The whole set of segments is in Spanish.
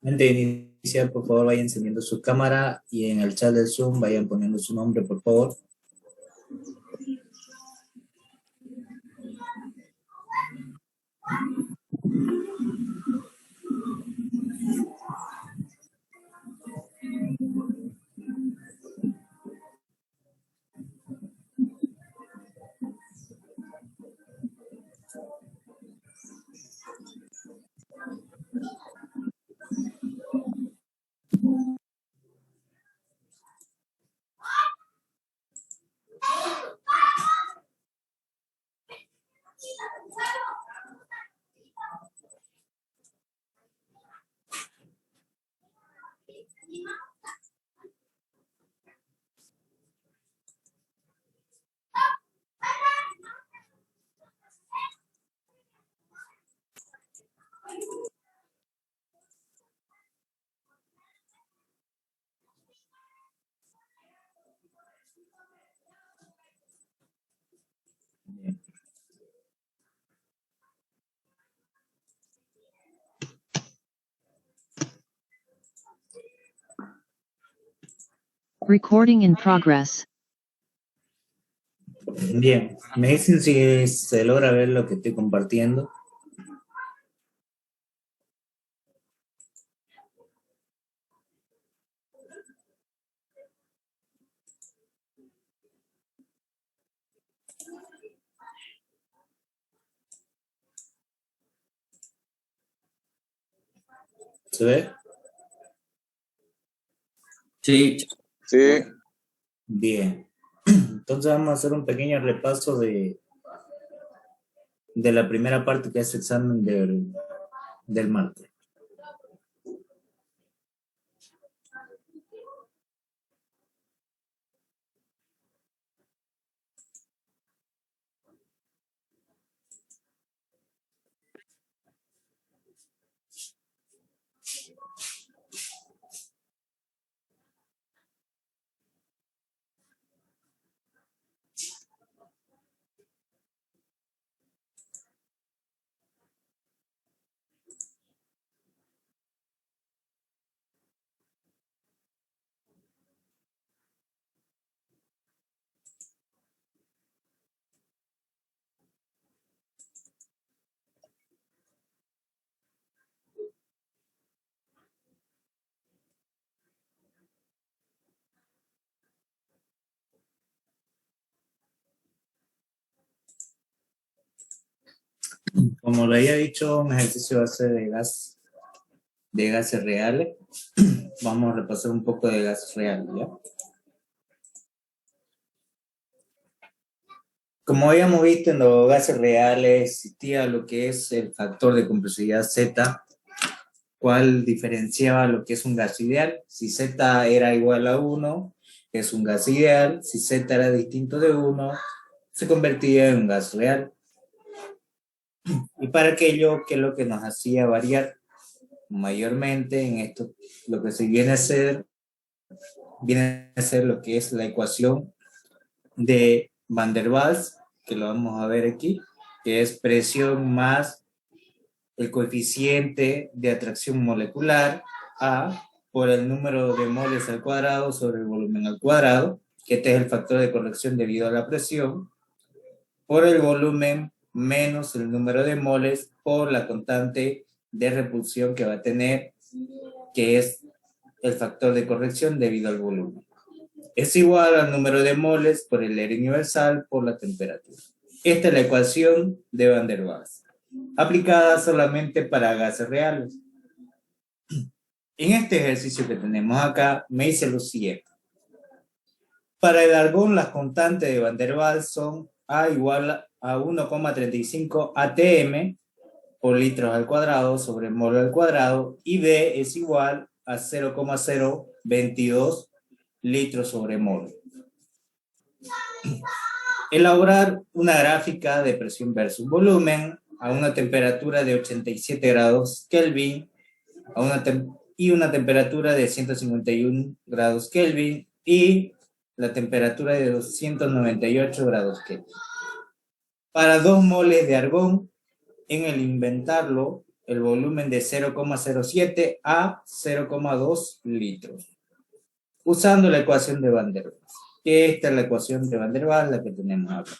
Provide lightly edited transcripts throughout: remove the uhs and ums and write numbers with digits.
Antes de iniciar, por favor, vayan encendiendo su cámara y en el chat del Zoom vayan poniendo su nombre, por favor. Bien. Recording in progress. Bien, me dicen si se logra ver lo que estoy compartiendo. ¿Se ve? Sí. Sí, Bien. Entonces vamos a hacer un pequeño repaso de la primera parte que es el examen del martes. Como lo había dicho, un ejercicio base de gases reales. Vamos a repasar un poco de gases reales, ¿ya? Como habíamos visto en los gases reales, existía lo que es el factor de compresividad Z, cual diferenciaba lo que es un gas ideal. Si Z era igual a 1, es un gas ideal. Si Z era distinto de 1, se convertía en un gas real. Y para aquello que es lo que nos hacía variar mayormente en esto, lo que se viene a ser lo que es la ecuación de Van der Waals, que lo vamos a ver aquí, que es presión más el coeficiente de atracción molecular A por el número de moles al cuadrado sobre el volumen al cuadrado, que este es el factor de corrección debido a la presión, por el volumen menos el número de moles por la constante de repulsión que va a tener, que es el factor de corrección debido al volumen. Es igual al número de moles por el área universal por la temperatura. Esta es la ecuación de Van der Waals, aplicada solamente para gases reales. En este ejercicio que tenemos acá, me dice lo siguiente. Para el argón, las constantes de Van der Waals son A igual a 1,35 atm por litros al cuadrado sobre mol al cuadrado y B es igual a 0,022 litros sobre mol. Elaborar una gráfica de presión versus volumen a una temperatura de 87 grados Kelvin y una temperatura de 151 grados Kelvin y la temperatura de 298 grados Kelvin. Para 2 moles de argón, en el inventarlo, el volumen de 0,07 a 0,2 litros, usando la ecuación de Van der Waals. Esta es la ecuación de Van der Waals, la que tenemos acá.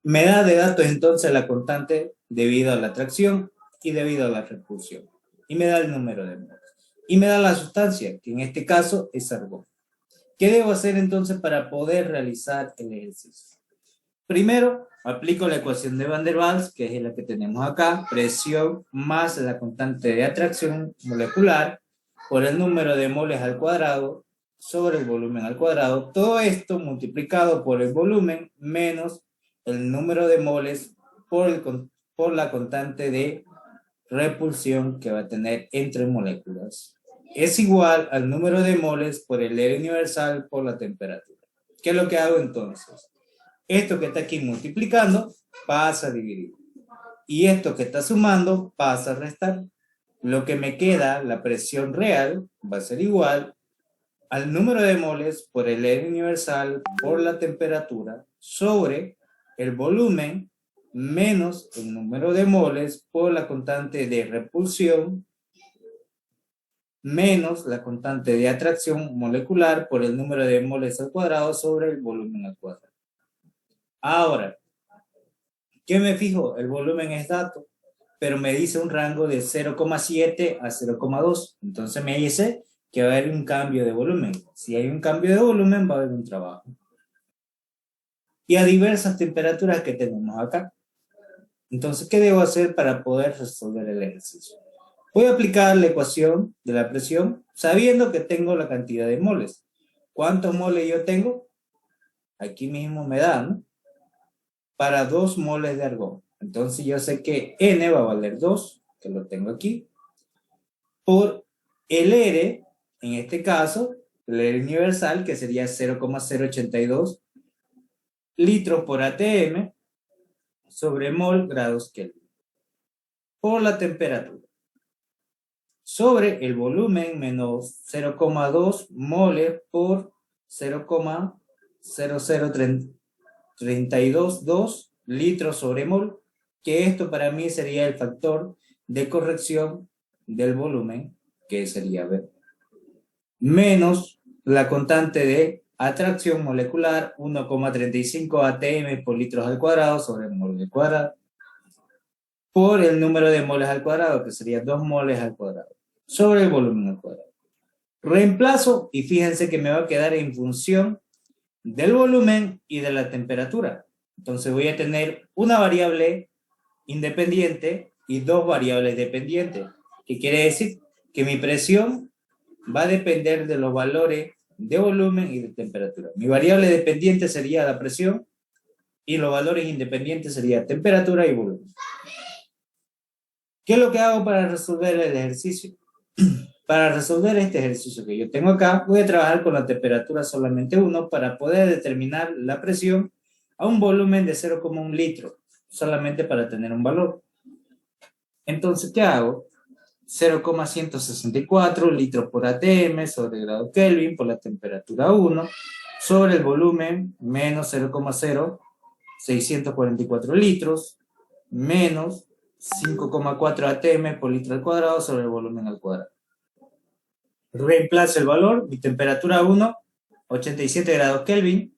Me da de datos entonces la constante debido a la atracción y debido a la repulsión. Y me da el número de moles. Y me da la sustancia, que en este caso es argón. ¿Qué debo hacer entonces para poder realizar el ejercicio? Primero, aplico la ecuación de Van der Waals, que es la que tenemos acá, presión más la constante de atracción molecular por el número de moles al cuadrado sobre el volumen al cuadrado. Todo esto multiplicado por el volumen menos el número de moles por la constante de repulsión que va a tener entre moléculas. Es igual al número de moles por el R universal por la temperatura. ¿Qué es lo que hago entonces? Esto que está aquí multiplicando pasa a dividir. Y esto que está sumando pasa a restar. Lo que me queda, la presión real, va a ser igual al número de moles por el R universal por la temperatura sobre el volumen menos el número de moles por la constante de repulsión menos la constante de atracción molecular por el número de moles al cuadrado sobre el volumen al cuadrado. Ahora, ¿qué me fijo? El volumen es dato, pero me dice un rango de 0,7 a 0,2. Entonces me dice que va a haber un cambio de volumen. Si hay un cambio de volumen, va a haber un trabajo. Y a diversas temperaturas que tenemos acá. Entonces, ¿qué debo hacer para poder resolver el ejercicio? Voy a aplicar la ecuación de la presión sabiendo que tengo la cantidad de moles. ¿Cuántos moles yo tengo? Aquí mismo me dan para 2 moles de argón. Entonces yo sé que N va a valer 2, que lo tengo aquí, por el R, en este caso, el R universal, que sería 0,082 litros por ATM sobre mol grados Kelvin, por la temperatura, sobre el volumen menos 0,2 moles por 0,00322 litros sobre mol, que esto para mí sería el factor de corrección del volumen, que sería B, menos la constante de atracción molecular 1,35 atm por litros al cuadrado sobre el mol al cuadrado, por el número de moles al cuadrado, que sería 2 moles al cuadrado, sobre el volumen al cuadrado. Reemplazo y fíjense que me va a quedar en función del volumen y de la temperatura. Entonces voy a tener una variable independiente y 2 variables dependientes. ¿Qué quiere decir? Que mi presión va a depender de los valores de volumen y de temperatura. Mi variable dependiente sería la presión y los valores independientes serían temperatura y volumen. ¿Qué es lo que hago para resolver el ejercicio? Para resolver este ejercicio que yo tengo acá, voy a trabajar con la temperatura solamente 1 para poder determinar la presión a un volumen de 0,1 litro, solamente para tener un valor. Entonces, ¿qué hago? 0,164 litros por atm sobre grado Kelvin por la temperatura 1 sobre el volumen menos 0,0644 litros menos 5,4 atm por litro al cuadrado sobre el volumen al cuadrado. Reemplazo el valor, mi temperatura 1, 87 grados Kelvin,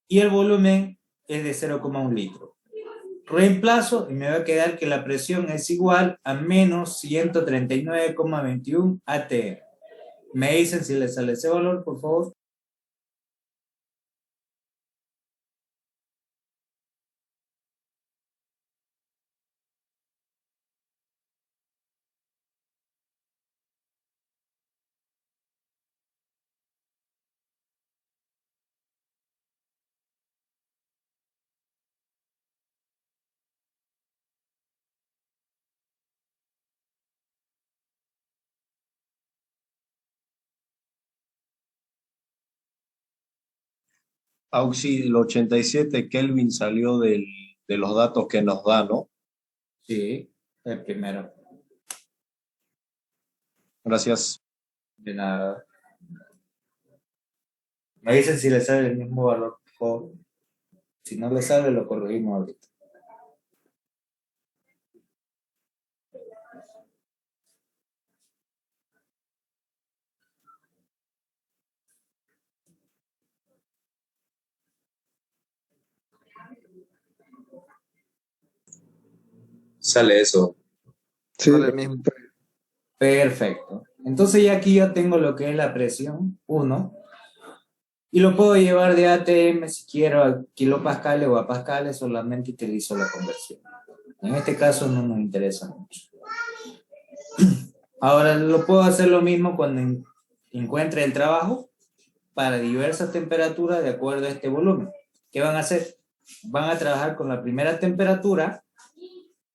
y el volumen es de 0,1 litro. Reemplazo y me va a quedar que la presión es igual a menos 139,21 atm. Me dicen si les sale ese valor, por favor. Auxi, el 87 Kelvin salió de los datos que nos da, ¿no? Sí, el primero. Gracias. De nada. Me dicen si les sale el mismo valor, por favor. Si no les sale, lo corregimos ahorita. Sale eso. Sí, Sale lo mismo. Perfecto. Entonces ya aquí yo tengo lo que es la presión, 1, y lo puedo llevar de ATM si quiero a kilopascales o a pascales, solamente utilizo la conversión. En este caso no nos interesa mucho. Ahora lo puedo hacer lo mismo cuando encuentre el trabajo para diversas temperaturas de acuerdo a este volumen. ¿Qué van a hacer? Van a trabajar con la primera temperatura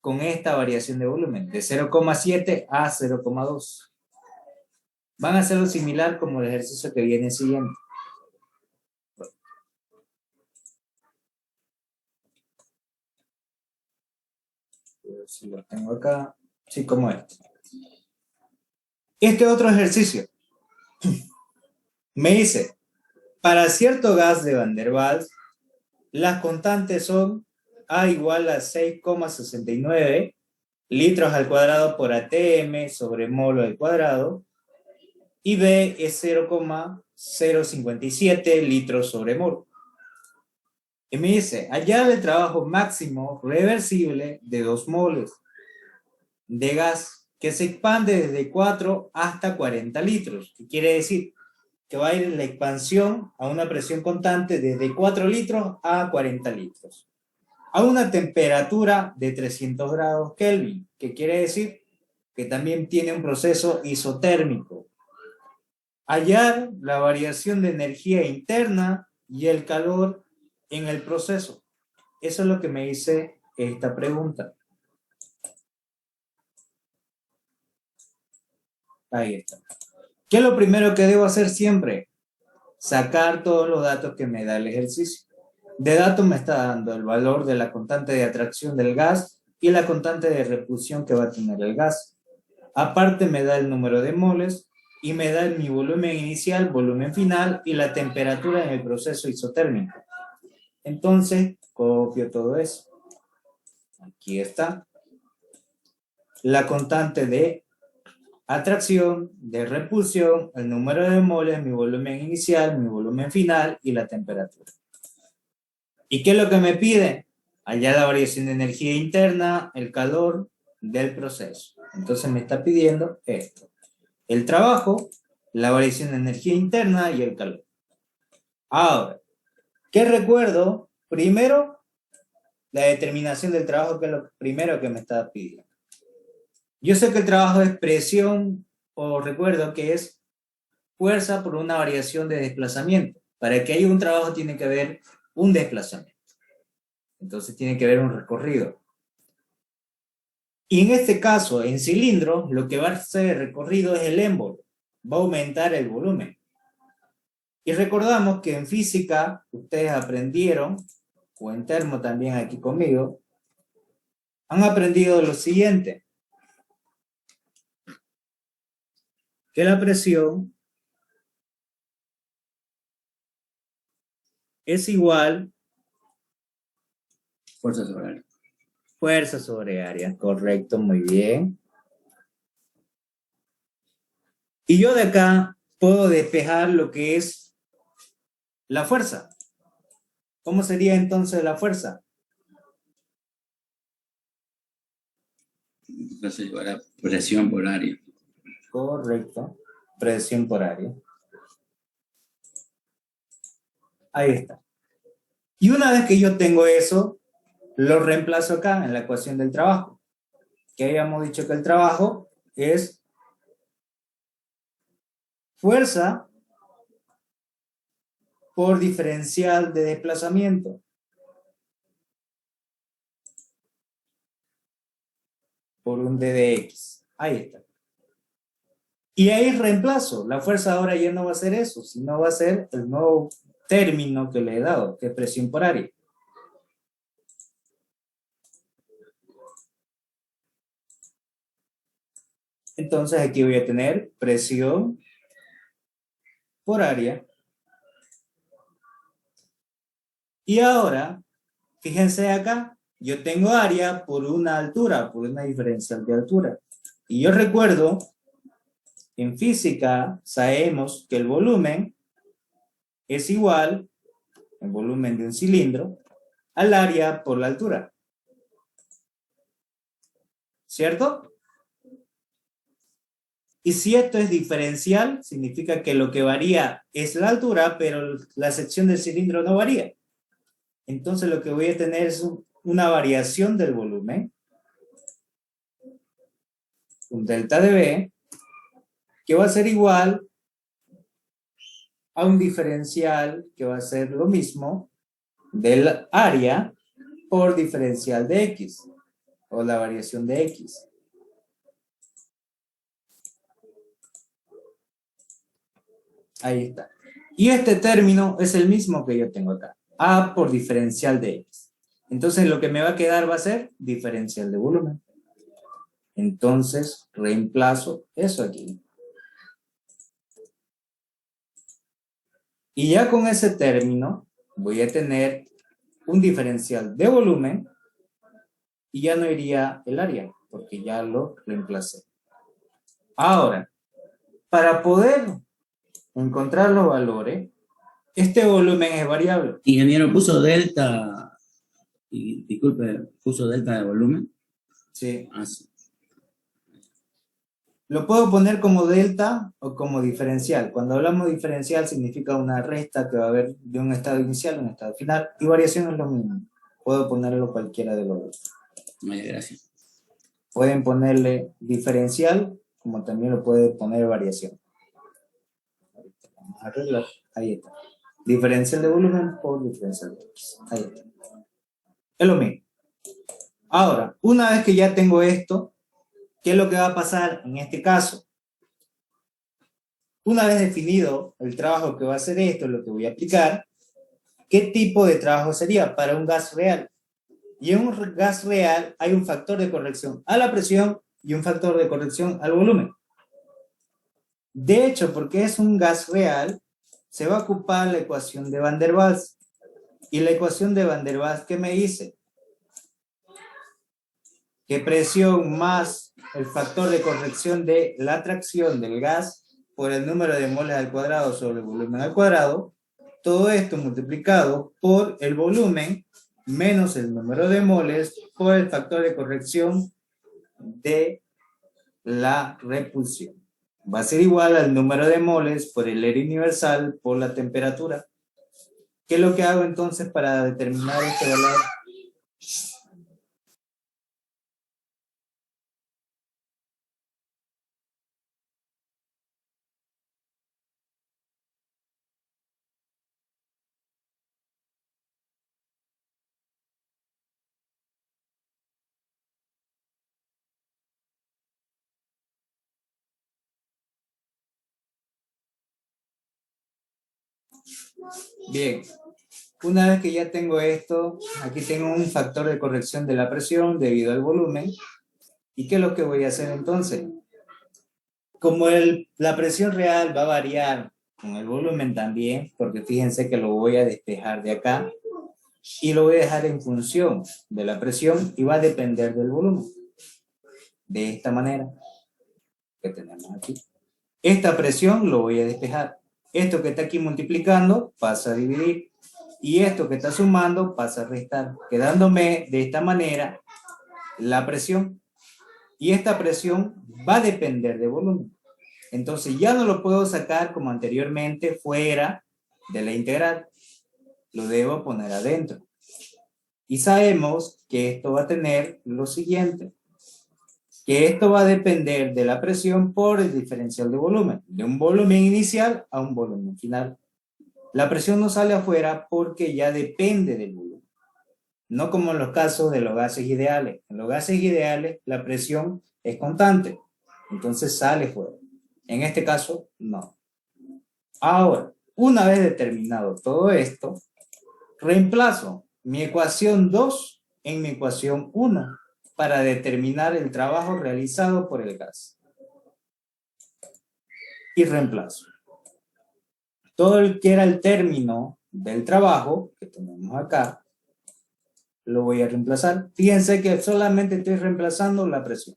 con esta variación de volumen, de 0,7 a 0,2. Van a hacerlo similar como el ejercicio que viene siguiente. Si lo tengo acá, sí, como este. Este otro ejercicio me dice, para cierto gas de Van der Waals, las constantes son A igual a 6,69 litros al cuadrado por ATM sobre mol al cuadrado y B es 0,057 litros sobre mol. Y me dice, hallar el trabajo máximo reversible de 2 moles de gas que se expande desde 4 hasta 40 litros. ¿Qué quiere decir? Que va a ir la expansión a una presión constante desde 4 litros a 40 litros. A una temperatura de 300 grados Kelvin, que quiere decir que también tiene un proceso isotérmico. Hallar la variación de energía interna y el calor en el proceso. Eso es lo que me dice esta pregunta. Ahí está. ¿Qué es lo primero que debo hacer siempre? Sacar todos los datos que me da el ejercicio. De datos me está dando el valor de la constante de atracción del gas y la constante de repulsión que va a tener el gas. Aparte me da el número de moles y me da mi volumen inicial, volumen final y la temperatura en el proceso isotérmico. Entonces, copio todo eso. Aquí está. La constante de atracción, de repulsión, el número de moles, mi volumen inicial, mi volumen final y la temperatura. ¿Y qué es lo que me pide? Hallar la variación de energía interna, el calor del proceso. Entonces me está pidiendo esto. El trabajo, la variación de energía interna y el calor. Ahora, ¿qué recuerdo? Primero, la determinación del trabajo, que es lo primero que me está pidiendo. Yo sé que el trabajo es presión, o recuerdo que es fuerza por una variación de desplazamiento. Para que haya un trabajo tiene que haber un desplazamiento. Entonces tiene que haber un recorrido. Y en este caso, en cilindro, lo que va a ser recorrido es el émbolo. Va a aumentar el volumen. Y recordamos que en física, ustedes aprendieron, o en termo también aquí conmigo, han aprendido lo siguiente. Que la presión es igual Fuerza sobre área. fuerza sobre área. Correcto, muy bien. Y yo de acá puedo despejar lo que es la fuerza. ¿Cómo sería entonces la fuerza? Entonces, igual presión por área. Correcto. Presión por área. Ahí está. Y una vez que yo tengo eso, lo reemplazo acá en la ecuación del trabajo. Que habíamos dicho que el trabajo es fuerza por diferencial de desplazamiento. Por un d de x. Ahí está. Y ahí reemplazo. La fuerza ahora ya no va a ser eso, sino va a ser el nuevo término que le he dado, que es presión por área. Entonces aquí voy a tener presión por área. Y ahora, fíjense acá, yo tengo área por una altura, por una diferencial de altura. Y yo recuerdo, en física sabemos que el volumen es igual, el volumen de un cilindro, al área por la altura. ¿cierto? Y si esto es diferencial, significa que lo que varía es la altura, pero la sección del cilindro no varía. Entonces lo que voy a tener es una variación del volumen, un delta de B, que va a ser igual a un diferencial que va a ser lo mismo del área por diferencial de X, o la variación de X. Ahí está. Y este término es el mismo que yo tengo acá. A por diferencial de X. Entonces lo que me va a quedar va a ser diferencial de volumen. Entonces reemplazo eso aquí. Y ya con ese término voy a tener un diferencial de volumen y ya no iría el área porque ya lo reemplacé. Ahora, para poder encontrar los valores, este volumen es variable. Ingeniero, puso delta, y disculpe, puso delta de volumen. Sí. Ah, sí. Lo puedo poner como delta o como diferencial. Cuando hablamos de diferencial significa una resta que va a haber de un estado inicial a un estado final y variación es lo mismo. Puedo ponerlo cualquiera de los dos. Vaya, gracias. Pueden ponerle diferencial como también lo pueden poner variación. Vamos a arreglar. Ahí está. Diferencial de volumen por diferencial de X. Ahí está. Es lo mismo. Ahora, una vez que ya tengo esto, ¿qué es lo que va a pasar en este caso? Una vez definido el trabajo que va a hacer esto, lo que voy a aplicar, ¿qué tipo de trabajo sería para un gas real? Y en un gas real hay un factor de corrección a la presión y un factor de corrección al volumen. De hecho, porque es un gas real, se va a ocupar la ecuación de Van der Waals. Y la ecuación de Van der Waals, ¿qué me dice? Que presión más el factor de corrección de la atracción del gas por el número de moles al cuadrado sobre el volumen al cuadrado, todo esto multiplicado por el volumen menos el número de moles por el factor de corrección de la repulsión. Va a ser igual al número de moles por el área universal por la temperatura. ¿Qué es lo que hago entonces para determinar este valor? Bien, una vez que ya tengo esto, aquí tengo un factor de corrección de la presión debido al volumen. ¿Y qué es lo que voy a hacer entonces? Como la presión real va a variar con el volumen también, porque fíjense que lo voy a despejar de acá y lo voy a dejar en función de la presión y va a depender del volumen. De esta manera que tenemos aquí. Esta presión lo voy a despejar. Esto que está aquí multiplicando pasa a dividir. Y esto que está sumando pasa a restar, quedándome de esta manera la presión. Y esta presión va a depender del volumen. Entonces ya no lo puedo sacar como anteriormente fuera de la integral. Lo debo poner adentro. Y sabemos que esto va a tener lo siguiente. Que esto va a depender de la presión por el diferencial de volumen. De un volumen inicial a un volumen final. La presión no sale afuera porque ya depende del volumen. No como en los casos de los gases ideales. En los gases ideales la presión es constante. Entonces sale fuera. En este caso, no. Ahora, una vez determinado todo esto, reemplazo mi ecuación 2 en mi ecuación 1 para determinar el trabajo realizado por el gas. Y reemplazo. Todo el que era el término del trabajo que tenemos acá, lo voy a reemplazar. Fíjense que solamente estoy reemplazando la presión.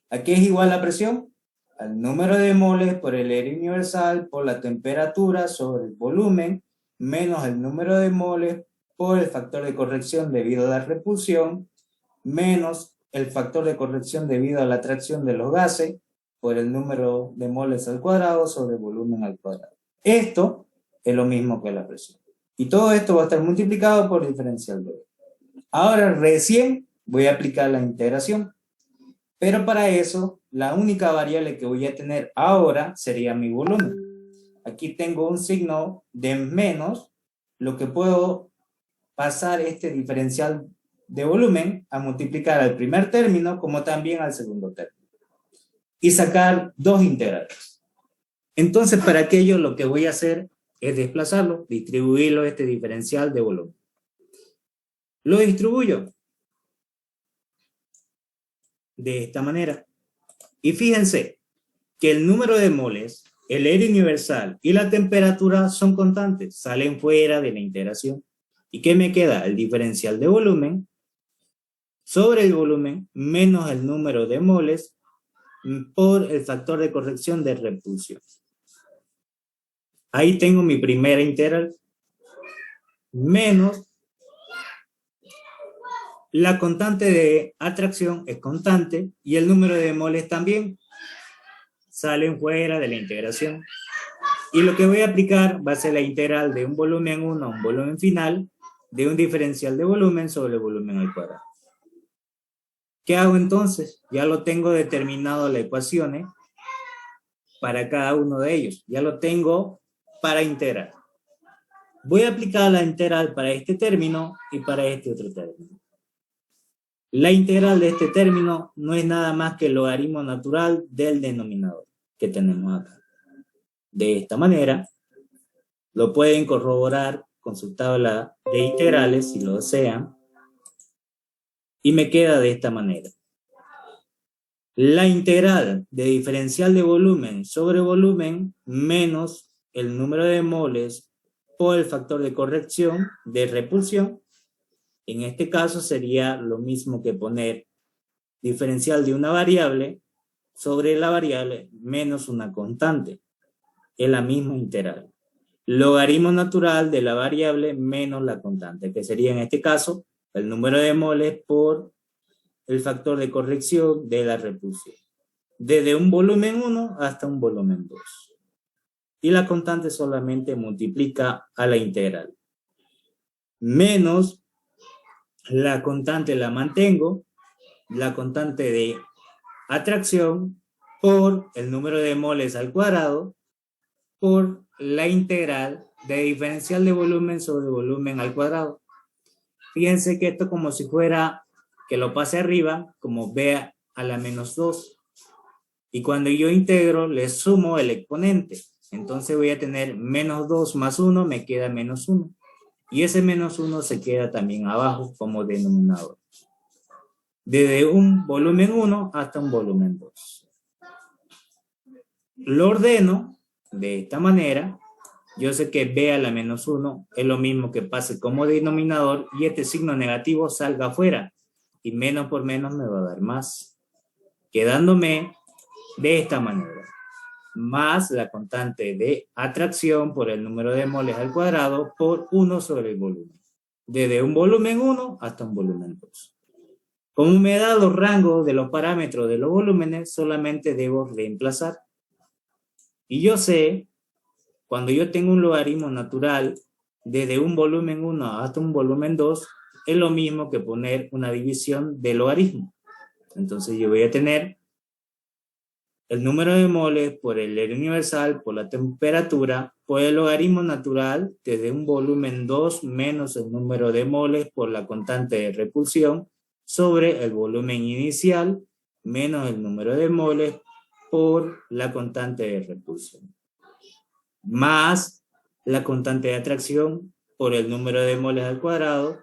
Aquí es igual la presión al número de moles por el área universal por la temperatura sobre el volumen menos el número de moles por el factor de corrección debido a la repulsión menos el factor de corrección debido a la atracción de los gases por el número de moles al cuadrado sobre volumen al cuadrado. Esto es lo mismo que la presión. Y todo esto va a estar multiplicado por diferencial de B. Ahora recién voy a aplicar la integración. Pero para eso, la única variable que voy a tener ahora sería mi volumen. Aquí tengo un signo de menos, lo que puedo pasar este diferencial de volumen a multiplicar al primer término como también al segundo término. Y sacar dos integrales. Entonces, para aquello lo que voy a hacer es desplazarlo, distribuirlo este diferencial de volumen. Lo distribuyo de esta manera. Y fíjense que el número de moles, el área universal y la temperatura son constantes, salen fuera de la integración. ¿Y qué me queda? El diferencial de volumen sobre el volumen menos el número de moles por el factor de corrección de repulsión. Ahí tengo mi primera integral menos la constante de atracción es constante y el número de moles también salen fuera de la integración. Y lo que voy a aplicar va a ser la integral de un volumen 1 a un volumen final de un diferencial de volumen sobre el volumen al cuadrado. ¿Qué hago entonces? Ya lo tengo determinado la ecuación para cada uno de ellos. Ya lo tengo para integrar. Voy a aplicar la integral para este término y para este otro término. La integral de este término no es nada más que el logaritmo natural del denominador que tenemos acá. De esta manera, lo pueden corroborar con su tabla de integrales si lo desean. Y me queda de esta manera. La integral de diferencial de volumen sobre volumen menos el número de moles por el factor de corrección de repulsión. En este caso sería lo mismo que poner diferencial de una variable sobre la variable menos una constante. Es la misma integral. Logaritmo natural de la variable menos la constante, que sería en este caso el número de moles por el factor de corrección de la repulsión. Desde un volumen 1 hasta un volumen 2. Y la constante solamente multiplica a la integral. Menos la constante la mantengo, la constante de atracción por el número de moles al cuadrado por la integral de diferencial de volumen sobre volumen al cuadrado. Fíjense que esto como si fuera que lo pase arriba, como b a la menos 2. Y cuando yo integro, le sumo el exponente. Entonces voy a tener menos 2 más 1, me queda menos 1. Y ese menos 1 se queda también abajo como denominador. Desde un volumen 1 hasta un volumen 2. Lo ordeno de esta manera. Yo sé que b a la menos 1 es lo mismo que pase como denominador y este signo negativo salga afuera. Y menos por menos me va a dar más. Quedándome de esta manera. Más la constante de atracción por el número de moles al cuadrado por 1 sobre el volumen. Desde un volumen 1 hasta un volumen 2. Como me da los rangos de los parámetros de los volúmenes, solamente debo reemplazar. Y yo sé, cuando yo tengo un logaritmo natural desde un volumen 1 hasta un volumen 2, es lo mismo que poner una división de logaritmo. Entonces yo voy a tener el número de moles por el área universal, por la temperatura, por el logaritmo natural desde un volumen 2 menos el número de moles por la constante de repulsión sobre el volumen inicial menos el número de moles por la constante de repulsión. Más la constante de atracción por el número de moles al cuadrado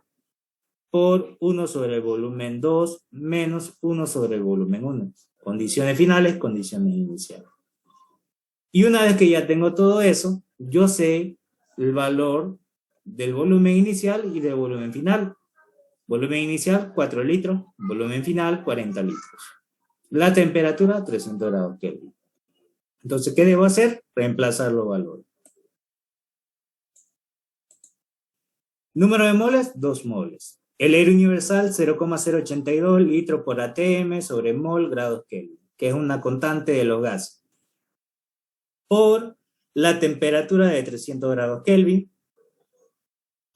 por 1 sobre el volumen 2 menos 1 sobre el volumen 1. Condiciones finales, condiciones iniciales. Y una vez que ya tengo todo eso, yo sé el valor del volumen inicial y del volumen final. Volumen inicial, 4 litros. Volumen final, 40 litros. La temperatura, 300 grados Kelvin. Entonces, ¿qué debo hacer? Reemplazar los valores. Número de moles, 2 moles. El aire universal 0,082 litros por atm sobre mol grados Kelvin, que es una constante de los gases, por la temperatura de 300 grados Kelvin,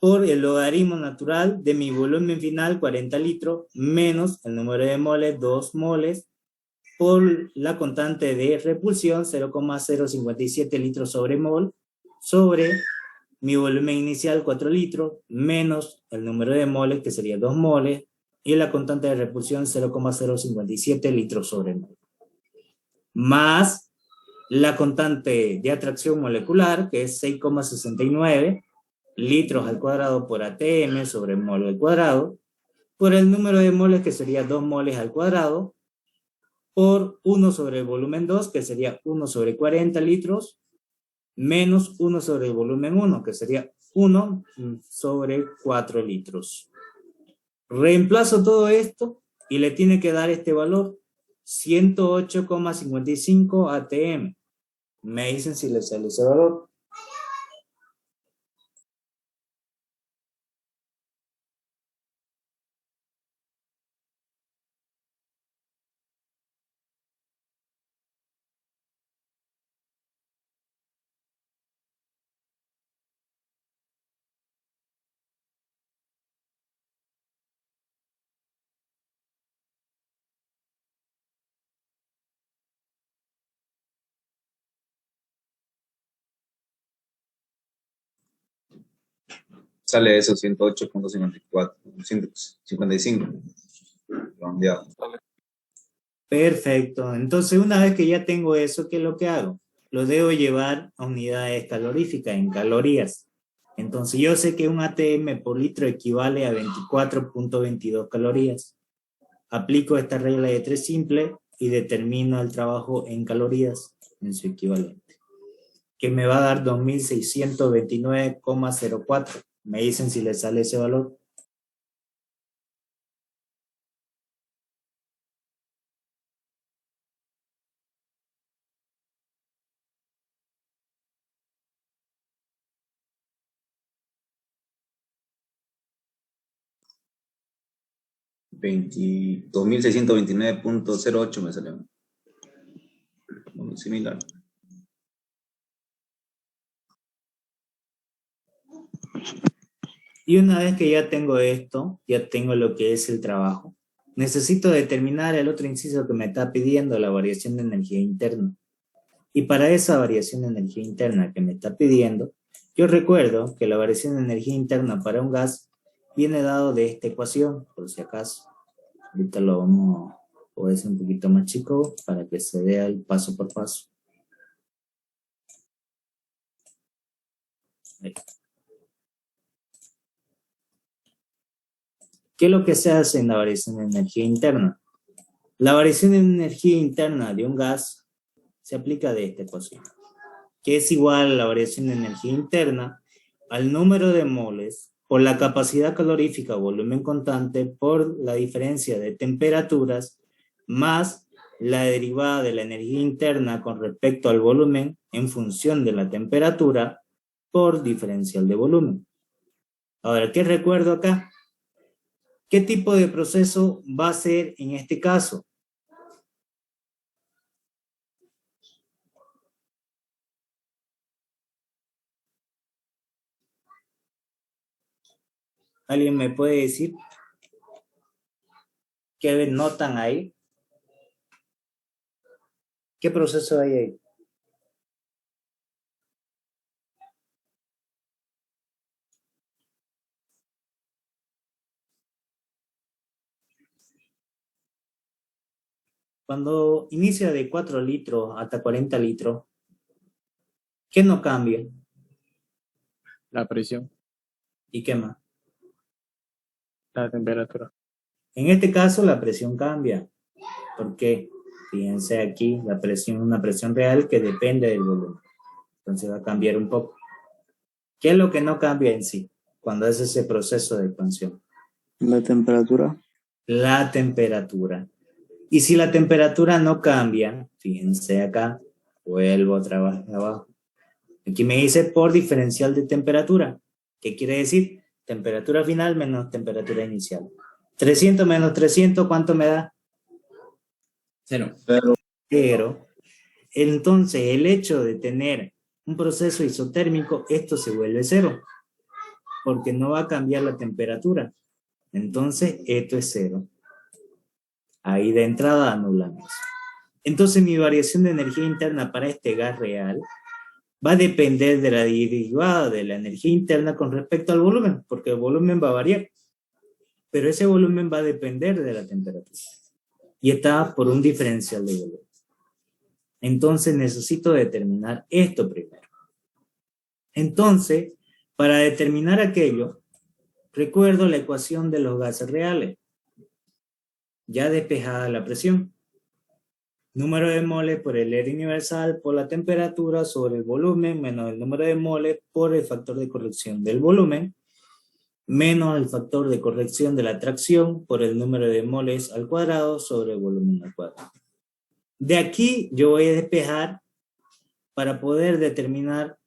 por el logaritmo natural de mi volumen final, 40 litros, menos el número de moles, 2 moles, por la constante de repulsión, 0,057 litros sobre mol, sobre mi volumen inicial, 4 litros, menos el número de moles, que sería 2 moles, y la constante de repulsión, 0,057 litros sobre mol. Más la constante de atracción molecular, que es 6,69 litros al cuadrado por atm sobre mol al cuadrado, por el número de moles, que sería 2 moles al cuadrado, por 1 sobre el volumen 2, que sería 1 sobre 40 litros, menos 1 sobre el volumen 1, que sería 1 sobre 4 litros. Reemplazo todo esto y le tiene que dar este valor, 108,55 atm. Me dicen si le sale ese valor. Sale eso, 108,54, 155, redondeado. Perfecto. Entonces, una vez que ya tengo eso, ¿qué es lo que hago? Lo debo llevar a unidades caloríficas, en calorías. Entonces, yo sé que un atm por litro equivale a 24,22 calorías. Aplico esta regla de 3 simple y determino el trabajo en calorías, en su equivalente, que me va a dar 2629,04. Me dicen si les sale ese valor. $22,629,08 me salió. Muy similar. Y una vez que ya tengo esto, ya tengo lo que es el trabajo, necesito determinar el otro inciso que me está pidiendo, la variación de energía interna. Y para esa variación de energía interna que me está pidiendo, yo recuerdo que la variación de energía interna para un gas viene dado de esta ecuación, por si acaso. Ahorita lo vamos a hacer un poquito más chico para que se vea el paso por paso. Ahí. ¿Qué es lo que se hace en la variación de energía interna? La variación de energía interna de un gas se aplica de esta ecuación, que es igual a la variación de energía interna al número de moles por la capacidad calorífica o volumen constante por la diferencia de temperaturas más la derivada de la energía interna con respecto al volumen en función de la temperatura por diferencial de volumen. Ahora, ¿qué recuerdo acá? ¿Qué tipo de proceso va a ser en este caso? ¿Alguien me puede decir qué notan ahí? ¿Qué proceso hay ahí? Cuando inicia de 4 litros hasta 40 litros, ¿qué no cambia? La presión, ¿Y qué más? la temperatura. En este caso la presión cambia. ¿Por qué? Fíjense aquí, la presión es una presión real que depende del volumen. Entonces va a cambiar un poco. ¿Qué es lo que no cambia en sí cuando es ese proceso de expansión? La temperatura. La temperatura. Y si la temperatura no cambia, fíjense acá, vuelvo otra vez abajo. Aquí me dice por diferencial de temperatura. ¿Qué quiere decir? temperatura final menos temperatura inicial. 300 menos 300, ¿cuánto me da? 0. 0. Entonces, el hecho de tener un proceso isotérmico, esto se vuelve 0, porque no va a cambiar la temperatura. Entonces, esto es 0. Ahí de entrada anulamos. Entonces, mi variación de energía interna para este gas real va a depender de la derivada de la energía interna con respecto al volumen, porque el volumen va a variar, pero ese volumen va a depender de la temperatura y está por un diferencial de volumen. Entonces necesito determinar esto primero. Entonces, para determinar aquello, recuerdo la ecuación de los gases reales, ya despejada la presión. Número de moles por el R universal por la temperatura sobre el volumen menos el número de moles por el factor de corrección del volumen menos el factor de corrección de la atracción por el número de moles al cuadrado sobre el volumen al cuadrado. De aquí yo voy a despejar para poder determinar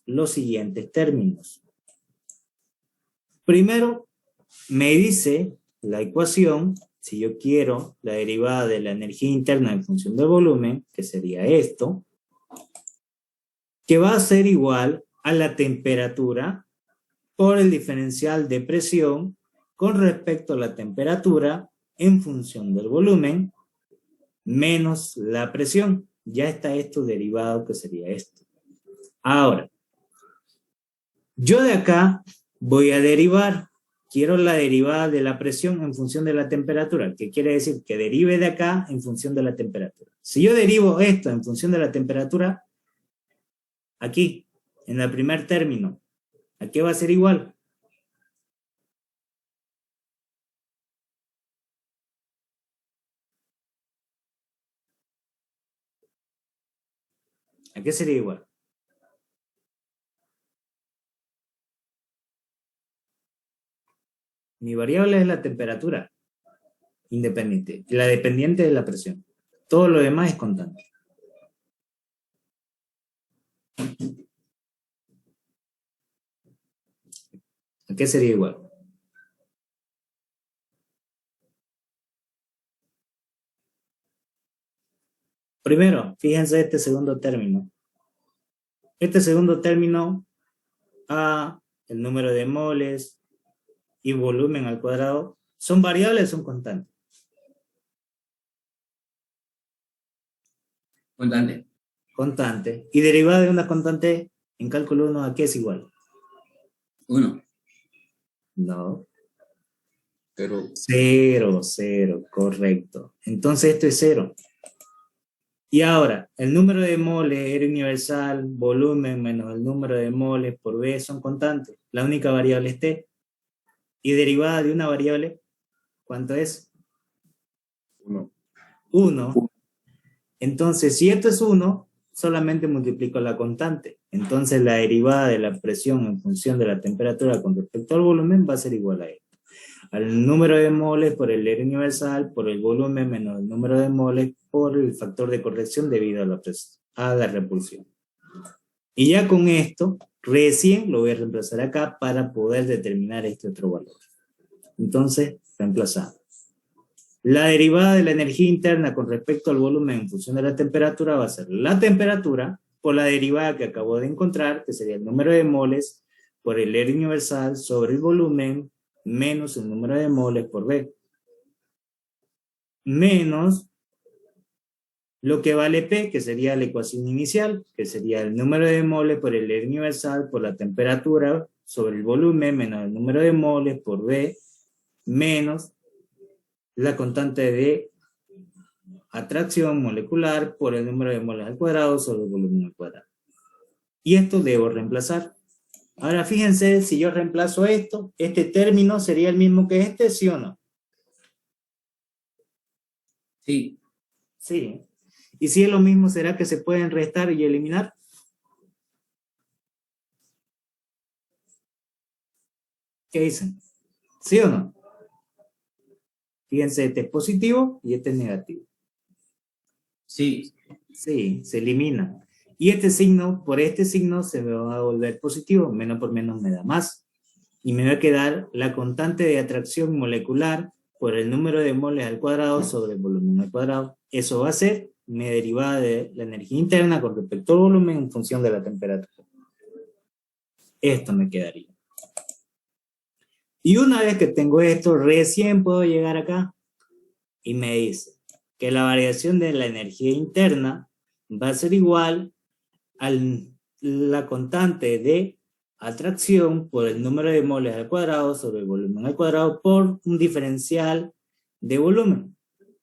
los siguientes términos. Primero, me dice la ecuación, si yo quiero la derivada de la energía interna en función del volumen, que sería esto, que va a ser igual a la temperatura por el diferencial de presión con respecto a la temperatura en función del volumen menos la presión. Ya está esto derivado, que sería esto. Ahora, yo de acá voy a derivar. Quiero la derivada de la presión en función de la temperatura, que quiere decir que derive de acá en función de la temperatura. Si yo derivo esto en función de la temperatura, aquí, en el primer término, ¿a qué va a ser igual? ¿A qué sería igual? Mi variable es la temperatura independiente. La dependiente es la presión. Todo lo demás es constante. ¿A qué sería igual? Primero, fíjense este segundo término. Este segundo término, A, el número de moles y volumen al cuadrado, ¿son variables o son constantes? Constante. Constante. Y derivada de una constante en cálculo 1, ¿a qué es igual? 1. No. Pero 0, 0, correcto. Entonces esto es 0. Y ahora, el número de moles, R universal, volumen menos el número de moles por V son constantes. La única variable es T. Y derivada de una variable, ¿cuánto es? 1. 1. Entonces, si esto es 1, solamente multiplico la constante. Entonces, la derivada de la presión en función de la temperatura con respecto al volumen va a ser igual a esto. Al número de moles por el R universal por el volumen menos el número de moles por el factor de corrección debido a la repulsión. Y ya con esto, recién lo voy a reemplazar acá para poder determinar este otro valor. Entonces, reemplazamos. La derivada de la energía interna con respecto al volumen en función de la temperatura va a ser la temperatura por la derivada que acabo de encontrar, que sería el número de moles por el R universal sobre el volumen menos el número de moles por V. Menos lo que vale P, que sería la ecuación inicial, que sería el número de moles por el R universal por la temperatura sobre el volumen menos el número de moles por V menos la constante de atracción molecular por el número de moles al cuadrado sobre el volumen al cuadrado. Y esto debo reemplazar. Ahora fíjense, si yo reemplazo esto, este término sería el mismo que este, ¿sí o no? Sí. Sí. Y si es lo mismo, ¿será que se pueden restar y eliminar? ¿Qué dicen? ¿Sí o no? Fíjense, este es positivo y este es negativo. Sí. Sí, se elimina. Y este signo, por este signo, se me va a volver positivo. Menos por menos me da más. y me va a quedar la constante de atracción molecular por el número de moles al cuadrado sobre el volumen al cuadrado. Eso va a ser mi derivada de la energía interna con respecto al volumen en función de la temperatura. Esto me quedaría. Y una vez que tengo esto, recién puedo llegar acá y me dice que la variación de la energía interna va a ser igual a la constante de atracción por el número de moles al cuadrado sobre el volumen al cuadrado por un diferencial de volumen.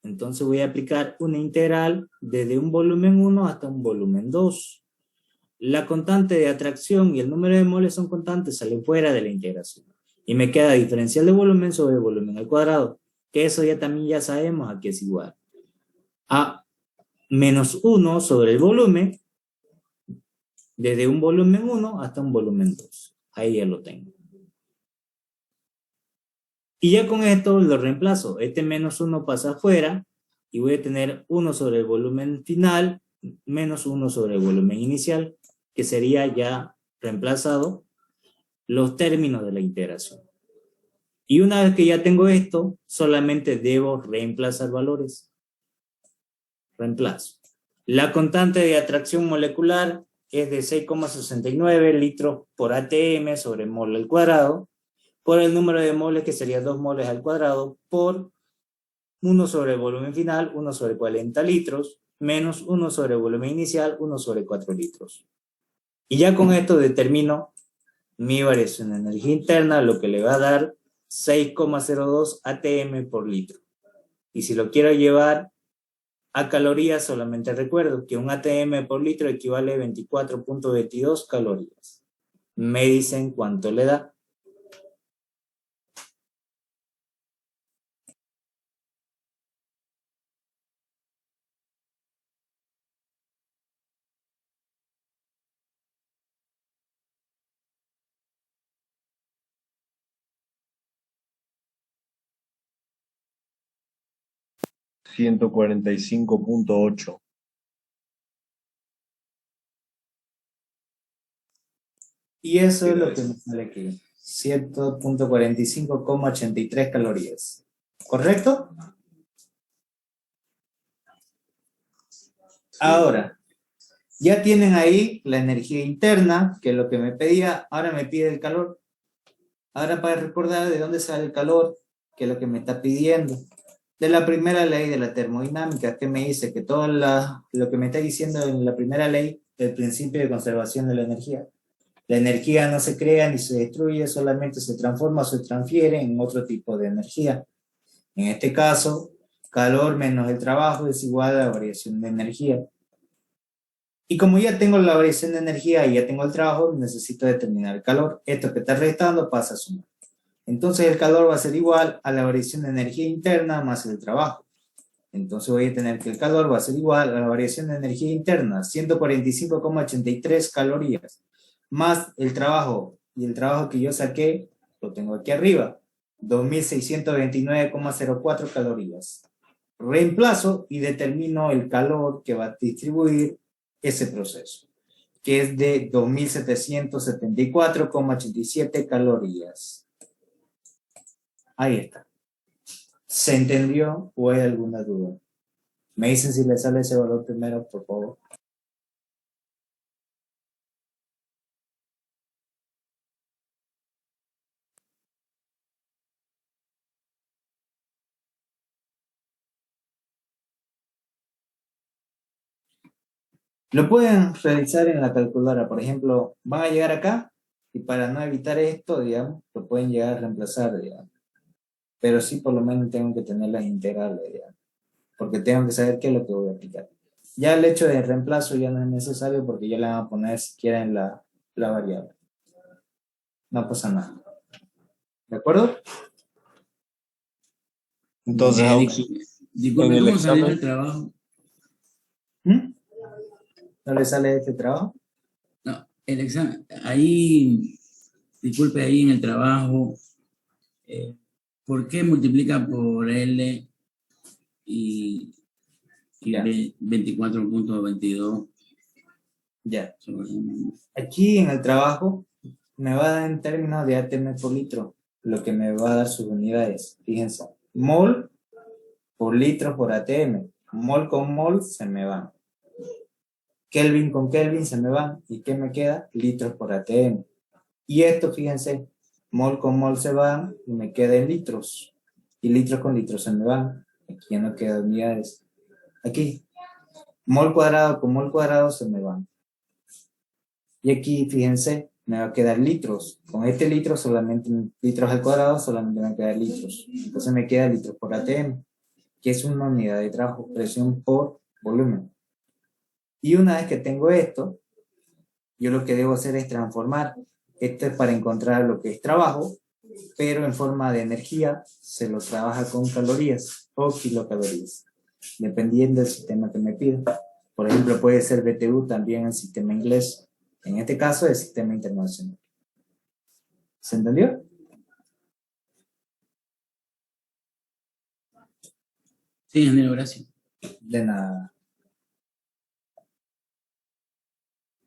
Entonces voy a aplicar una integral desde un volumen 1 hasta un volumen 2. La constante de atracción y el número de moles son constantes, salen fuera de la integración. Y me queda diferencial de volumen sobre el volumen al cuadrado, que eso ya también ya sabemos aquí es igual a menos 1 sobre el volumen, desde un volumen 1 hasta un volumen 2. Ahí ya lo tengo. Y ya con esto lo reemplazo. Este menos 1 pasa afuera y voy a tener 1 sobre el volumen final menos 1 sobre el volumen inicial, que sería ya reemplazado los términos de la integración. Y una vez que ya tengo esto, solamente debo reemplazar valores. Reemplazo. La constante de atracción molecular es de 6,69 litros por ATM sobre mol al cuadrado, por el número de moles que sería 2 moles al cuadrado, por 1 sobre el volumen final, 1 sobre 40 litros, menos 1 sobre el volumen inicial, 1 sobre 4 litros. Y ya con esto determino mi variación de energía interna, lo que le va a dar 6,02 ATM por litro. Y si lo quiero llevar a calorías, solamente recuerdo que un ATM por litro equivale a 24.22 calorías. Me dicen cuánto le da. $145.8. Y eso es lo que me sale aquí. 100.45,83 calorías. ¿Correcto? Ahora, ya tienen ahí la energía interna, que es lo que me pedía. Ahora me pide el calor. Ahora para recordar de dónde sale el calor, que es lo que me está pidiendo. De la primera ley de la termodinámica, que me dice que todo lo que me está diciendo en la primera ley, el principio de conservación de la energía. La energía no se crea ni se destruye, solamente se transforma o se transfiere en otro tipo de energía. En este caso, calor menos el trabajo es igual a la variación de energía. Y como ya tengo la variación de energía y ya tengo el trabajo, necesito determinar el calor. Esto que está restando pasa a sumar. Entonces el calor va a ser igual a la variación de energía interna más el trabajo. Entonces voy a tener que el calor va a ser igual a la variación de energía interna, 145,83 calorías, más el trabajo, y el trabajo que yo saqué, lo tengo aquí arriba, 2.629,04 calorías. Reemplazo y determino el calor que va a distribuir ese proceso, que es de 2.774,87 calorías. Ahí está. ¿Se entendió o hay alguna duda? Me dicen si le sale ese valor primero, por favor. Lo pueden realizar en la calculadora. Por ejemplo, van a llegar acá y para no evitar esto, digamos, lo pueden llegar a reemplazar, digamos. Pero sí, por lo menos tengo que tener las integrales, digamos, porque tengo que saber qué es lo que voy a aplicar. Ya el hecho de reemplazo ya no es necesario porque ya le van a poner siquiera en la variable. No pasa nada. ¿De acuerdo? Entonces, Disculpe, en el ¿cómo salió el examen, trabajo? ¿No le sale este trabajo? No, el examen, ahí, disculpe, ahí en el trabajo, ¿por qué multiplica por L y Ya. 24.22? Ya. Sobre- Aquí en el trabajo me va a dar en términos de ATM por litro, lo que me va a dar sus unidades. Fíjense, mol por litro por ATM. Mol con mol se me van. Kelvin con Kelvin se me van. ¿Y qué me queda? Litros por ATM. Y esto, fíjense, mol con mol se van y me queda en litros. Y litros con litros se me van. Aquí ya no quedan unidades. Aquí, mol cuadrado con mol cuadrado se me van. Y aquí, fíjense, me va a quedar litros. Con este litro solamente, litros al cuadrado, solamente me va a quedar litros. Entonces me queda litros por ATM, que es una unidad de trabajo, presión por volumen. Y una vez que tengo esto, yo lo que debo hacer es transformar. Esto es para encontrar lo que es trabajo, pero en forma de energía se lo trabaja con calorías o kilocalorías, dependiendo del sistema que me pida. Por ejemplo, puede ser BTU también en sistema inglés. En este caso, el sistema internacional. ¿Se entendió? Sí, ingeniero, gracias. De nada.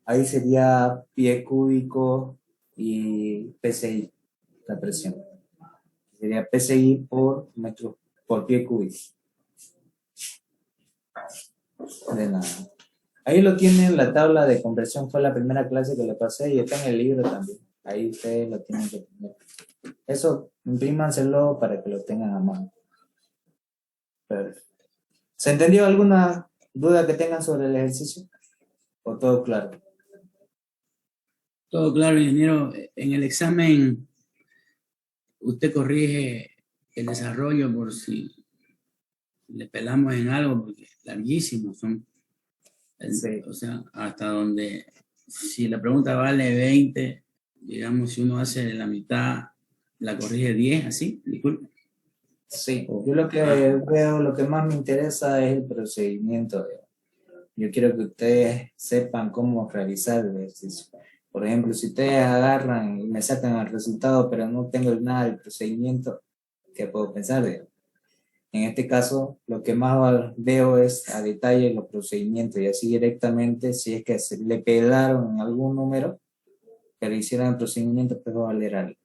Ahí sería pie cúbico y PSI, la presión. Sería PSI por metro, por pie cúbico. De nada. Ahí lo tienen, la tabla de conversión fue la primera clase que le pasé y está en el libro también. Ahí ustedes lo tienen que tener. Eso, imprímanselo para que lo tengan a mano. Perfecto. ¿Se entendió alguna duda que tengan sobre el ejercicio? ¿O todo claro? Todo claro, ingeniero. En el examen, usted corrige el desarrollo por si le pelamos en algo, porque es larguísimo. Sí. O sea, hasta donde, si la pregunta vale 20, digamos, si uno hace la mitad, la corrige 10, así, disculpe. Sí, yo lo que veo, lo que más me interesa es el procedimiento. Yo quiero que ustedes sepan cómo realizar el ejercicio. Por ejemplo, si ustedes agarran y me sacan el resultado, pero no tengo nada del procedimiento, ¿qué puedo pensar? En este caso, lo que más veo es a detalle los procedimientos y así directamente, si es que se le pelaron en algún número, pero hicieran el procedimiento, pues va a valer algo.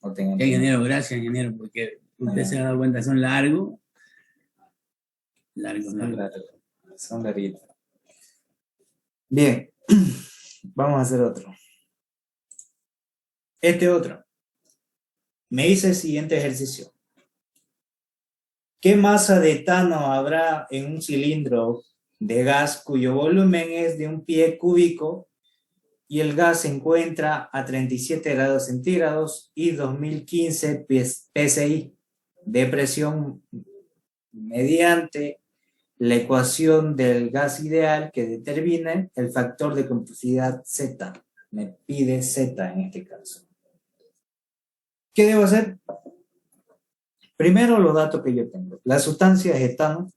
No tengan Ingeniero, gracias, ingeniero, porque usted se ha dado cuenta, son largos. Son larguitos. Bien, vamos a hacer otro. Este otro. Me dice el siguiente ejercicio. ¿Qué masa de etano habrá en un cilindro de gas cuyo volumen es de un pie cúbico y el gas se encuentra a 37 grados centígrados y 2015 psi de presión mediante la ecuación del gas ideal que determine el factor de complicidad Z? Me pide Z en este caso. ¿Qué debo hacer? Primero los datos que yo tengo. La sustancia es etano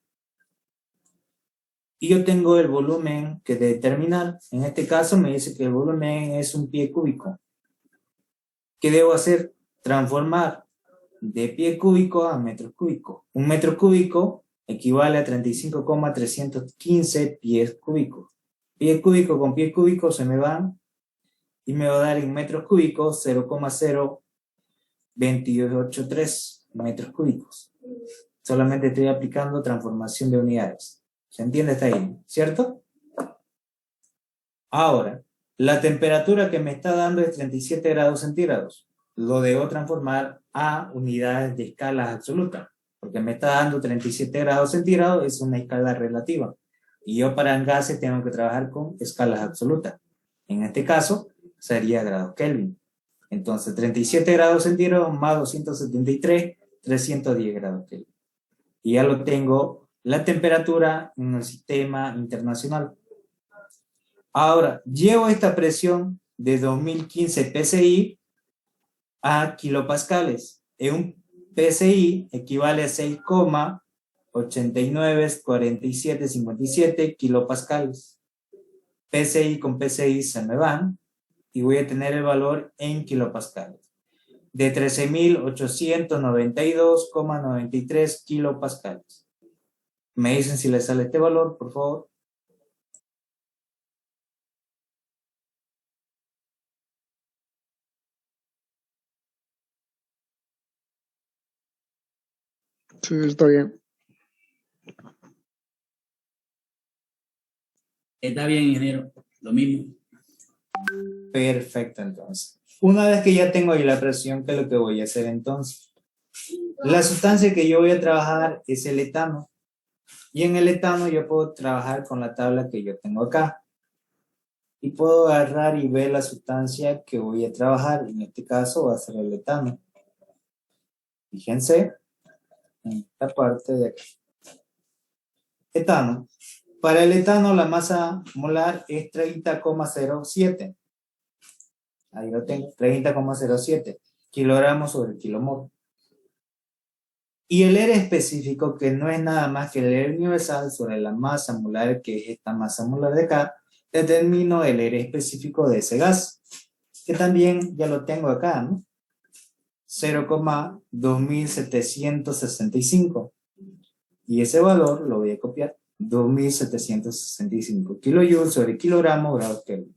y yo tengo el volumen que determinar. En este caso me dice que el volumen es un pie cúbico. ¿Qué debo hacer? Transformar de pie cúbico a metros cúbicos. Un metro cúbico equivale a 35,315 pies cúbicos. Pie cúbico con pie cúbico se me van y me va a dar en metros cúbicos 0,0283 metros cúbicos. Solamente estoy aplicando transformación de unidades. ¿Se entiende hasta ahí? ¿Cierto? Ahora, la temperatura que me está dando es 37 grados centígrados. Lo debo transformar a unidades de escalas absolutas, porque me está dando 37 grados centígrados, es una escala relativa. Y yo para gases tengo que trabajar con escalas absolutas. En este caso, sería grados Kelvin. Entonces, 37 grados centígrados más 273, 310 grados Kelvin. Y ya lo tengo la temperatura en el sistema internacional. Ahora, llevo esta presión de 2015 PSI a kilopascales. En un PSI equivale a 6,894757 kilopascales. PSI con PSI se me van y voy a tener el valor en kilopascales de 13.892,93 kilopascales. Me dicen si les sale este valor, por favor. Sí, está bien. Está bien, ingeniero. Lo mismo. Perfecto, entonces. Una vez que ya tengo ahí la presión, ¿qué es lo que voy a hacer entonces? La sustancia que yo voy a trabajar es el etano. Y en el etano yo puedo trabajar con la tabla que yo tengo acá. Y puedo agarrar y ver la sustancia que voy a trabajar. En este caso va a ser el etano. Fíjense en esta parte de aquí. Etano. Para el etano la masa molar es 30,07. Ahí lo tengo, 30,07 kilogramos sobre kilomol. Y el R específico, que no es nada más que el R universal sobre la masa molar, que es esta masa molar de acá, determino el R específico de ese gas, que también ya lo tengo acá, ¿no? 0,2765. Y ese valor lo voy a copiar, 2765 kilojoules sobre kilogramo grados Kelvin.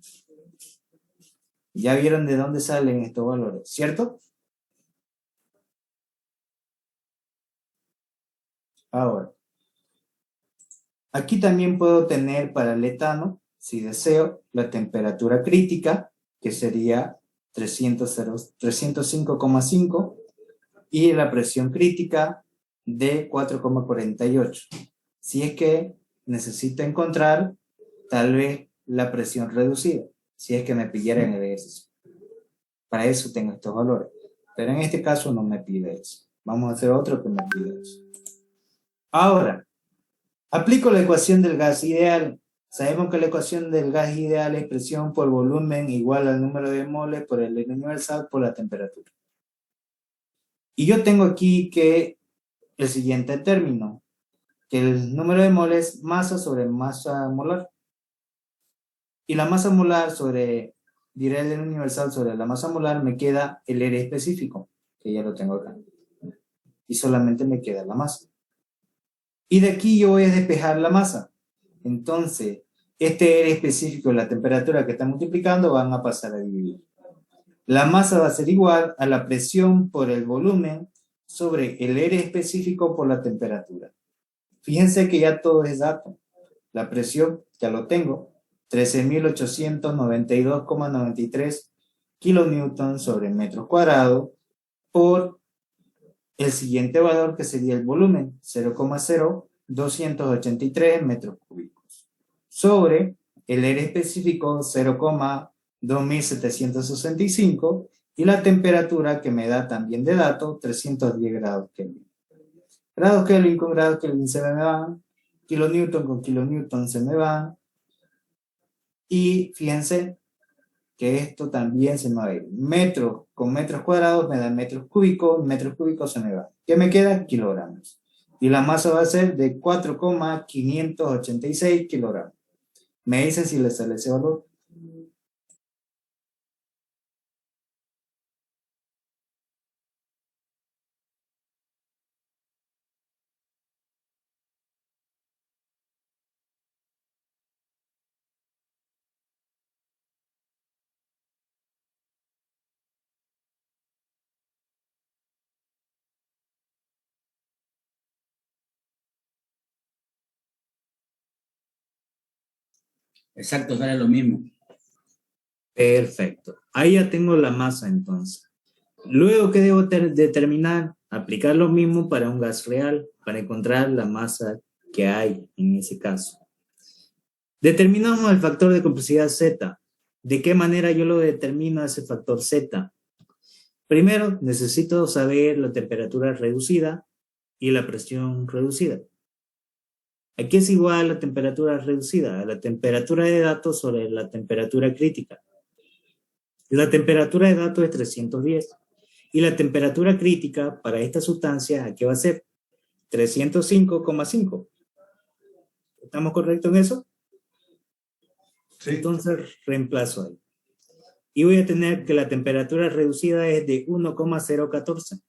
Ya vieron de dónde salen estos valores, ¿cierto? Ahora, aquí también puedo tener para el etano, si deseo, la temperatura crítica, que sería 305,5, y la presión crítica de 4,48. Si es que necesito encontrar tal vez la presión reducida, si es que me pidiera en el ejercicio. Para eso tengo estos valores. Pero en este caso no me pide eso. Vamos a hacer otro que me pide eso. Ahora, aplico la ecuación del gas ideal. Sabemos que la ecuación del gas ideal es presión por volumen igual al número de moles por el universal por la temperatura. Y yo tengo aquí que el siguiente término, que el número de moles masa sobre masa molar. Y la masa molar sobre, diré el universal sobre la masa molar, me queda el R específico, que ya lo tengo acá. Y solamente me queda la masa. Y de aquí yo voy a despejar la masa. Entonces, este R específico y la temperatura que está multiplicando van a pasar a dividir. La masa va a ser igual a la presión por el volumen sobre el R específico por la temperatura. Fíjense que ya todo es dato. La presión, ya lo tengo, 13.892,93 kilonewton sobre metros cuadrados por el siguiente valor que sería el volumen, 0,0283 metros cúbicos, sobre el R específico 0,2765 y la temperatura que me da también de dato 310 grados Kelvin. Grados Kelvin con grados Kelvin se me van, kilonewton con kilonewton se me van, y fíjense que esto también se me va a ir. Metros con metros cuadrados me da metros cúbicos se me va. ¿Qué me queda? Kilogramos. Y la masa va a ser de 4,586 kilogramos. Me dice si le sale ese valor. Exacto, sale lo mismo. Perfecto. Ahí ya tengo la masa entonces. Luego, ¿qué debo determinar? Aplicar lo mismo para un gas real, para encontrar la masa que hay en ese caso. Determinamos el factor de complejidad Z. ¿De qué manera yo lo determino ese factor Z? Primero, necesito saber la temperatura reducida y la presión reducida. Aquí es igual a la temperatura reducida, a la temperatura de datos sobre la temperatura crítica. La temperatura de datos es 310 y la temperatura crítica para esta sustancia, ¿a qué va a ser? 305,5. ¿Estamos correctos en eso? Sí. Entonces reemplazo ahí. Y voy a tener que la temperatura reducida es de 1,014.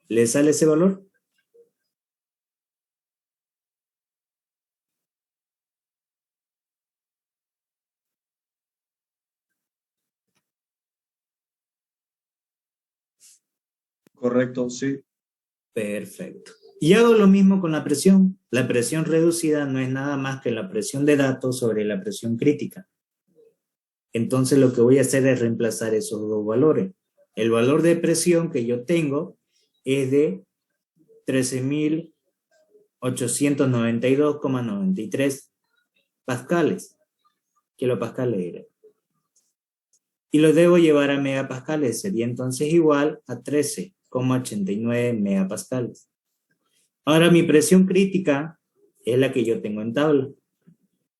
¿Le sale ese valor? Correcto, sí. Perfecto. Y hago lo mismo con la presión. La presión reducida no es nada más que la presión de datos sobre la presión crítica. Entonces lo que voy a hacer es reemplazar esos dos valores. El valor de presión que yo tengo es de 13.892,93 pascales, kilopascales era. Y lo debo llevar a megapascales, sería entonces igual a 13,89 megapascales. Ahora mi presión crítica es la que yo tengo en tabla.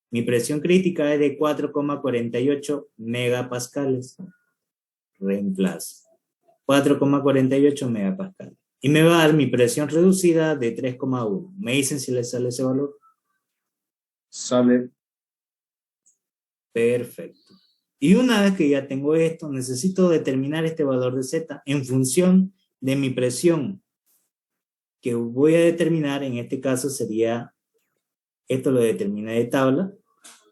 Mi presión crítica es de 4,48 megapascales. Reemplazo. 4,48 megapascales. Y me va a dar mi presión reducida de 3,1. ¿Me dicen si le sale ese valor? Sale. Perfecto. Y una vez que ya tengo esto, necesito determinar este valor de Z en función de mi presión que voy a determinar. En este caso sería, esto lo determina de tabla,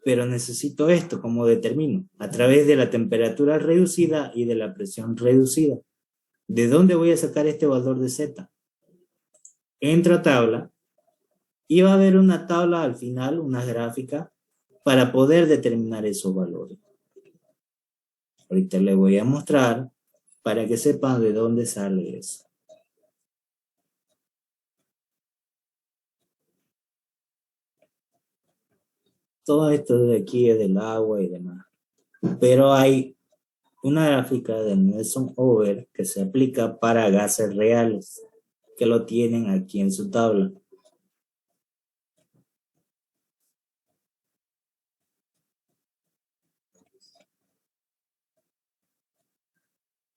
pero necesito esto. ¿Cómo determino? A través de la temperatura reducida y de la presión reducida. ¿De dónde voy a sacar este valor de Z? Entro a tabla y va a haber una tabla al final, una gráfica, para poder determinar esos valores. Ahorita les voy a mostrar para que sepan de dónde sale eso. Todo esto de aquí es del agua y demás. Pero hay una gráfica de Neilson-Ober que se aplica para gases reales, que lo tienen aquí en su tabla.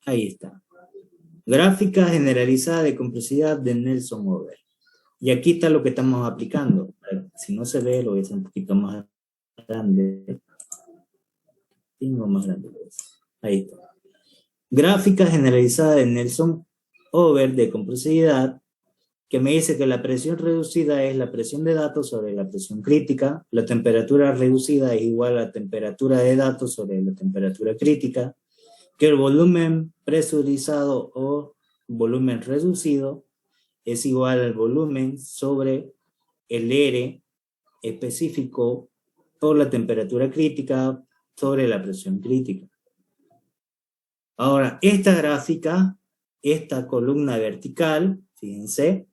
Ahí está. Gráfica generalizada de compresividad de Neilson-Ober. Y aquí está lo que estamos aplicando. Si no se ve, lo voy a hacer un poquito más grande. Tengo más grande. Ahí está. Gráfica generalizada de Neilson-Ober de compresividad, que me dice que la presión reducida es la presión de datos sobre la presión crítica, la temperatura reducida es igual a la temperatura de datos sobre la temperatura crítica, que el volumen presurizado o volumen reducido es igual al volumen sobre el R específico por la temperatura crítica sobre la presión crítica. Ahora, esta gráfica, esta columna vertical, fíjense,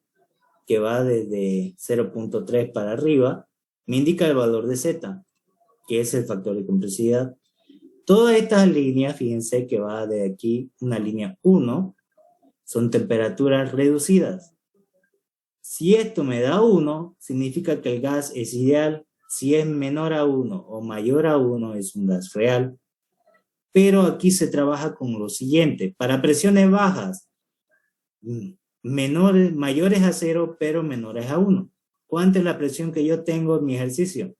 que va desde 0.3 para arriba, me indica el valor de Z, que es el factor de compresividad. Todas estas líneas, fíjense que va de aquí, una línea 1, son temperaturas reducidas. Si esto me da 1, significa que el gas es ideal. Si es menor a 1 o mayor a 1, es un gas real. Pero aquí se trabaja con lo siguiente. Para presiones bajas, mayores a 0, pero menores a 1. ¿Cuánta es la presión que yo tengo en mi ejercicio?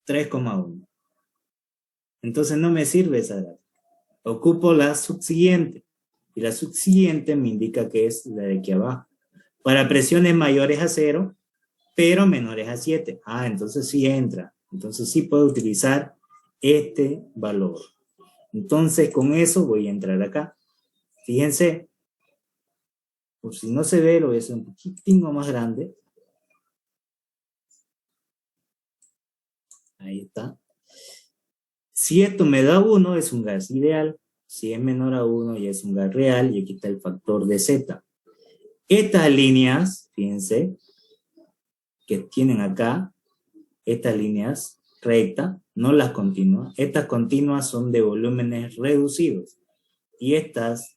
3,1. Entonces no me sirve esa gráfica. Ocupo la subsiguiente. Y la subsiguiente me indica que es la de aquí abajo. Para presiones mayores a 0, pero menores a 7. Entonces sí entra. Entonces sí puedo utilizar este valor. Entonces con eso voy a entrar acá. Fíjense. Por si no se ve, lo voy a hacer un poquitito más grande. Ahí está. Si esto me da 1, es un gas ideal. Si es menor a 1, ya es un gas real. Y aquí está el factor de Z. Estas líneas, fíjense, que tienen acá, estas líneas rectas, no las continuas. Estas continuas son de volúmenes reducidos. Y estas,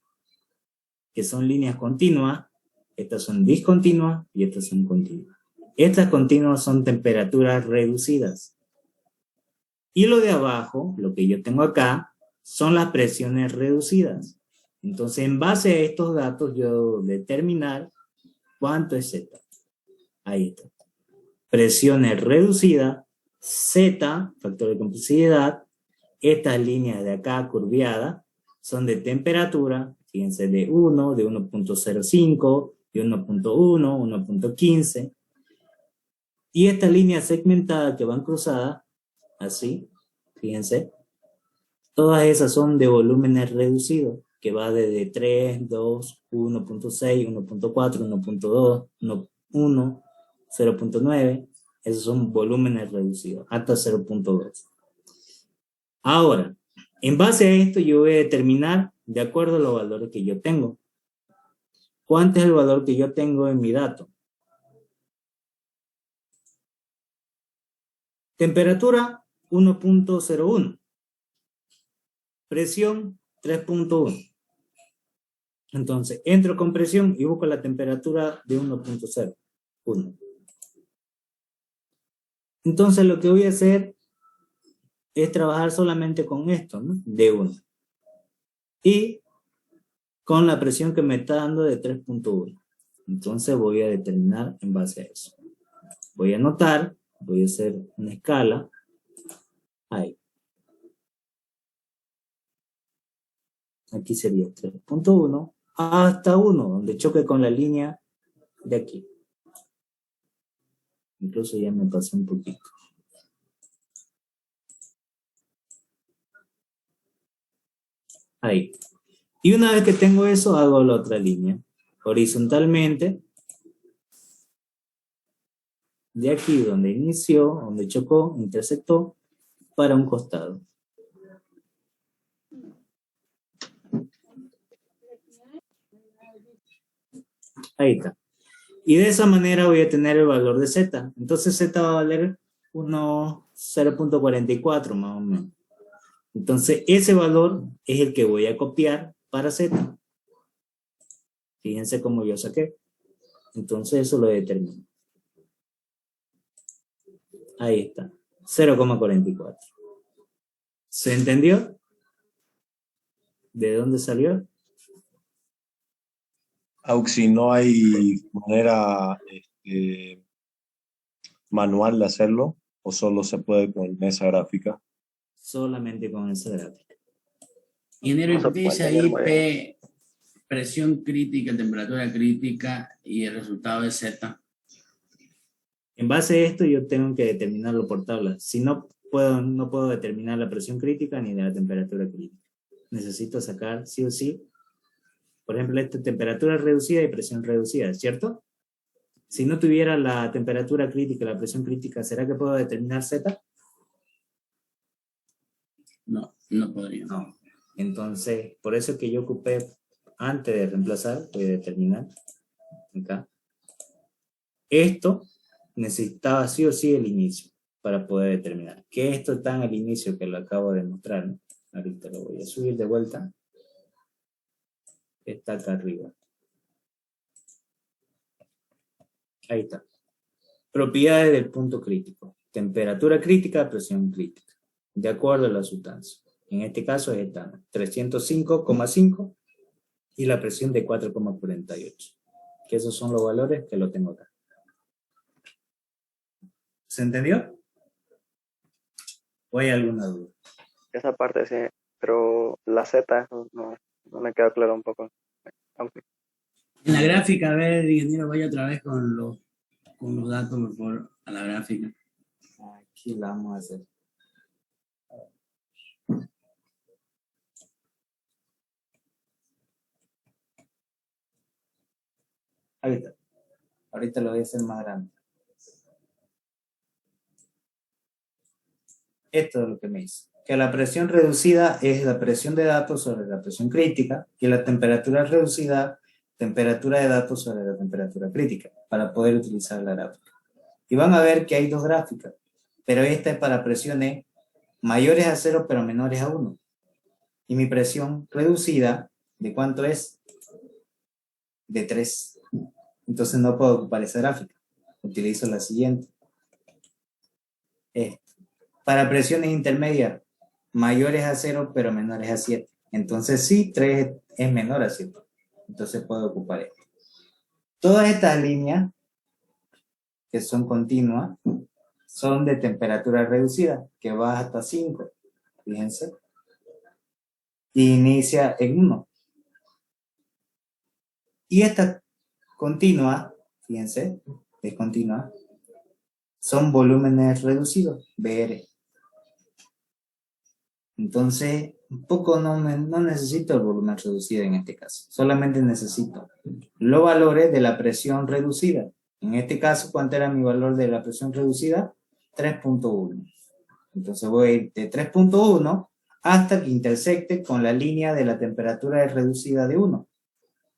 que son líneas continuas, estas son discontinuas y estas son continuas. Estas continuas son temperaturas reducidas. Y lo de abajo, lo que yo tengo acá, son las presiones reducidas. Entonces, en base a estos datos, yo debo determinar cuánto es Z. Ahí está. Presiones reducidas, Z, factor de compresividad. Estas líneas de acá curviadas son de temperatura, fíjense, de 1, de 1.05, de 1.1, 1.15. Y estas líneas segmentadas que van cruzadas, así, fíjense, todas esas son de volúmenes reducidos, que va desde 3, 2, 1.6, 1.4, 1.2, 1, 0.9. Esos son volúmenes reducidos, hasta 0.2. Ahora, en base a esto yo voy a determinar, de acuerdo a los valores que yo tengo, ¿cuánto es el valor que yo tengo en mi dato? Temperatura 1.01. Presión 3.1. Entonces, entro con presión y busco la temperatura de 1.01. Entonces, lo que voy a hacer es trabajar solamente con esto, ¿no? De 1. Y con la presión que me está dando de 3.1. Entonces, voy a determinar en base a eso. Voy a anotar, voy a hacer una escala. Ahí. Aquí sería 3.1 hasta 1, donde choque con la línea de aquí. Incluso ya me pasé un poquito. Ahí. Y una vez que tengo eso, hago la otra línea. Horizontalmente. De aquí donde inició, donde chocó, intersectó, para un costado. Ahí está. Y de esa manera voy a tener el valor de Z. Entonces Z va a valer 0.44 más o menos. Entonces ese valor es el que voy a copiar para Z. Fíjense cómo yo saqué. Entonces eso lo determino. Ahí está. 0.44. ¿Se entendió? ¿De dónde salió? Auxi, ¿no hay manera manual de hacerlo o solo se puede con esa gráfica? Solamente con esa gráfica. Ingeniero, No se ¿por qué dice puede ahí entender, P, presión crítica, temperatura crítica y el resultado es Z? En base a esto yo tengo que determinarlo por tabla. Si no puedo determinar la presión crítica ni la temperatura crítica. Necesito sacar sí o sí. Por ejemplo, esta temperatura reducida y presión reducida, ¿cierto? Si no tuviera la temperatura crítica y la presión crítica, ¿será que puedo determinar Z? No, no podría. No. Entonces, por eso es que yo ocupé, antes de reemplazar, voy a determinar acá. Esto necesitaba sí o sí el inicio para poder determinar. Que esto está en el inicio que lo acabo de mostrar, ¿no? Ahorita lo voy a subir de vuelta. Está acá arriba. Ahí está. Propiedades del punto crítico. Temperatura crítica, presión crítica. De acuerdo a la sustancia. En este caso es esta, 305,5 y la presión de 4,48. Que esos son los valores que lo tengo acá. ¿Se entendió? ¿O hay alguna duda? esa parte sí, pero la Z no me queda claro un poco. Aunque En la gráfica, a ver, ingeniero, vaya otra vez con los datos, por favor, a la gráfica. Aquí la vamos a hacer. Ahí está. Ahorita lo voy a hacer más grande. Esto es lo que me dice. Que la presión reducida es la presión de datos sobre la presión crítica y la temperatura reducida, temperatura de datos sobre la temperatura crítica, para poder utilizar la gráfica. Y van a ver que hay dos gráficas, pero esta es para presiones mayores a 0 pero menores a 1. Y mi presión reducida, ¿de cuánto es? De 3. Entonces no puedo ocupar esa gráfica. Utilizo la siguiente. Para presiones intermedias, mayores a 0 pero menores a 7. Entonces sí, 3 es menor a 7. Entonces puedo ocupar esto. Todas estas líneas, que son continuas, son de temperatura reducida, que va hasta 5. Fíjense. Y inicia en 1. Y esta continua, fíjense, es continua, son volúmenes reducidos, BR. Entonces, un poco no necesito el volumen reducido en este caso. Solamente necesito los valores de la presión reducida. En este caso, ¿cuánto era mi valor de la presión reducida? 3.1. Entonces voy a ir de 3.1 hasta que intersecte con la línea de la temperatura reducida de 1.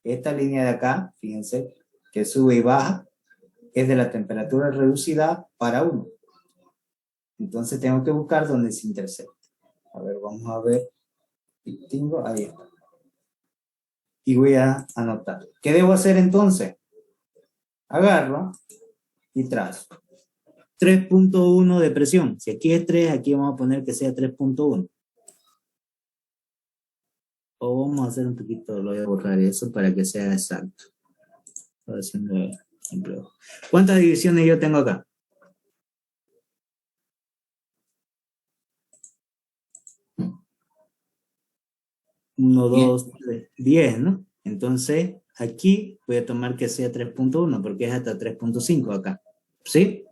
Esta línea de acá, fíjense, que sube y baja, es de la temperatura reducida para 1. Entonces tengo que buscar dónde se intersecta. A ver, vamos a ver. Tengo, ahí está. Y voy a anotar. ¿Qué debo hacer entonces? Agarro y trazo. 3.1 de presión. Si aquí es 3, aquí vamos a poner que sea 3.1. O vamos a hacer un poquito, lo voy a borrar eso para que sea exacto. Estoy haciendo empleo. ¿Cuántas divisiones yo tengo acá? 1, 2, 3, 10, ¿no? Entonces, aquí voy a tomar que sea 3.1 porque es hasta 3.5 acá. ¿Sí?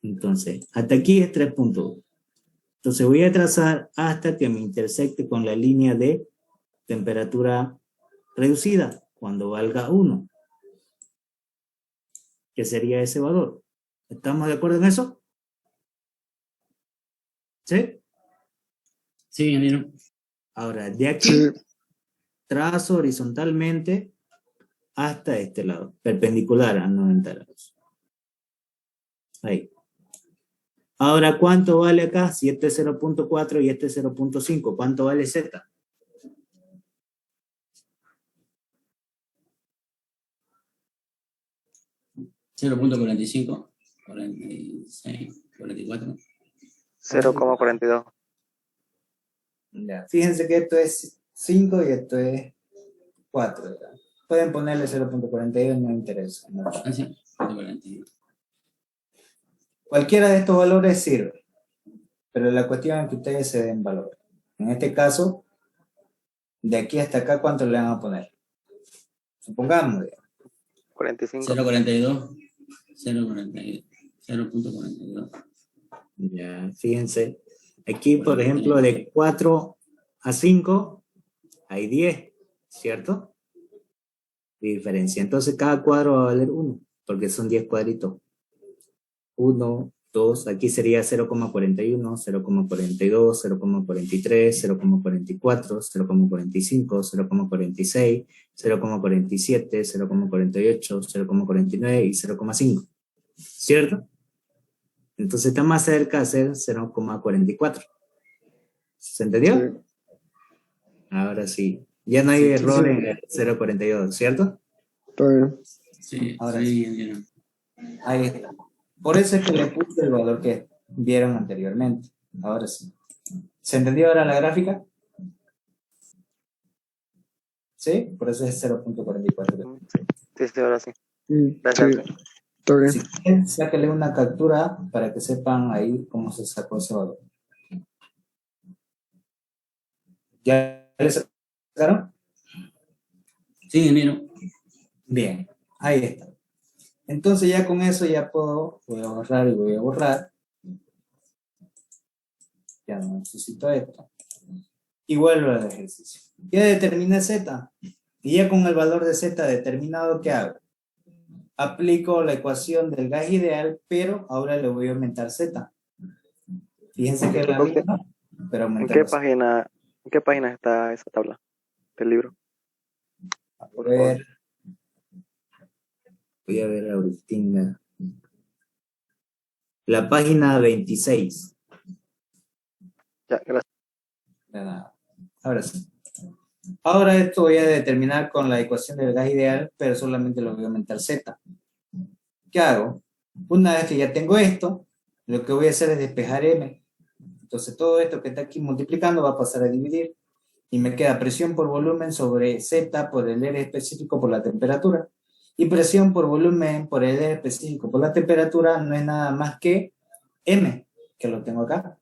Entonces, hasta aquí es 3.1. Entonces voy a trazar hasta que me intersecte con la línea de temperatura reducida, cuando valga 1. ¿Qué sería ese valor? ¿Estamos de acuerdo en eso? ¿Sí? Sí, ingeniero. Ahora, de aquí Sí. trazo horizontalmente hasta este lado, perpendicular a 90 grados. Ahí. Ahora, ¿cuánto vale acá? Si este es 0.4 y este es 0.5, ¿cuánto vale Z? $0.45, 46, 44. 0,42. Ya. Fíjense que esto es 5 y esto es 4. ¿verdad? Pueden ponerle 0.42, no interesa. ¿no? Ah, sí, 42. Cualquiera de estos valores sirve, pero la cuestión es que ustedes se den valor. En este caso, de aquí hasta acá, ¿cuánto le van a poner? Supongamos, digamos. 45. 0.42. 0.42. Ya, fíjense. Aquí, por ejemplo, de 4 a 5 hay 10, ¿cierto? De diferencia. Entonces, cada cuadro va a valer 1, porque son 10 cuadritos. 1, 2, aquí sería 0,41, 0,42, 0,43, 0,44, 0,45, 0,46, 0,47, 0,48, 0,49 y 0,5. ¿Cierto? Entonces está más cerca de ser 0,44. ¿Se entendió? Sí. Ahora sí. Ya no hay Sí, error sí. en el 0,42, ¿cierto? Está bien. Sí, Ahora sí, ingeniero. Ahí está. Por eso es que le puse el valor que vieron anteriormente. Ahora sí. ¿Se entendió ahora la gráfica? ¿Sí? Por eso es 0.44. Sí, ahora sí. Sí, Gracias. está bien. Si quieren, sáquenle una captura para que sepan ahí cómo se sacó ese valor. ¿Ya les sacaron? Sí, ingeniero. Bien, ahí está. Entonces ya con eso ya voy a borrar y voy a borrar. Ya no necesito esto. Y vuelvo al ejercicio. Ya determiné Z. Y ya con el valor de Z determinado, ¿qué hago? Aplico la ecuación del gas ideal, pero ahora le voy a aumentar Z. Fíjense que es la misma, pero ¿En aumentando Z. en qué página está esa tabla del libro? A Por favor. ver. Voy a ver ahorita. La página 26. Ya, gracias. De nada. Ahora sí. Ahora esto voy a determinar con la ecuación del gas ideal, pero solamente lo voy a aumentar Z. ¿Qué hago? Una vez que ya tengo esto, lo que voy a hacer es despejar M. Entonces todo esto que está aquí multiplicando va a pasar a dividir y me queda presión por volumen sobre Z por el R específico por la temperatura. Y presión por volumen por el R específico por la temperatura no es nada más que M, que lo tengo acá.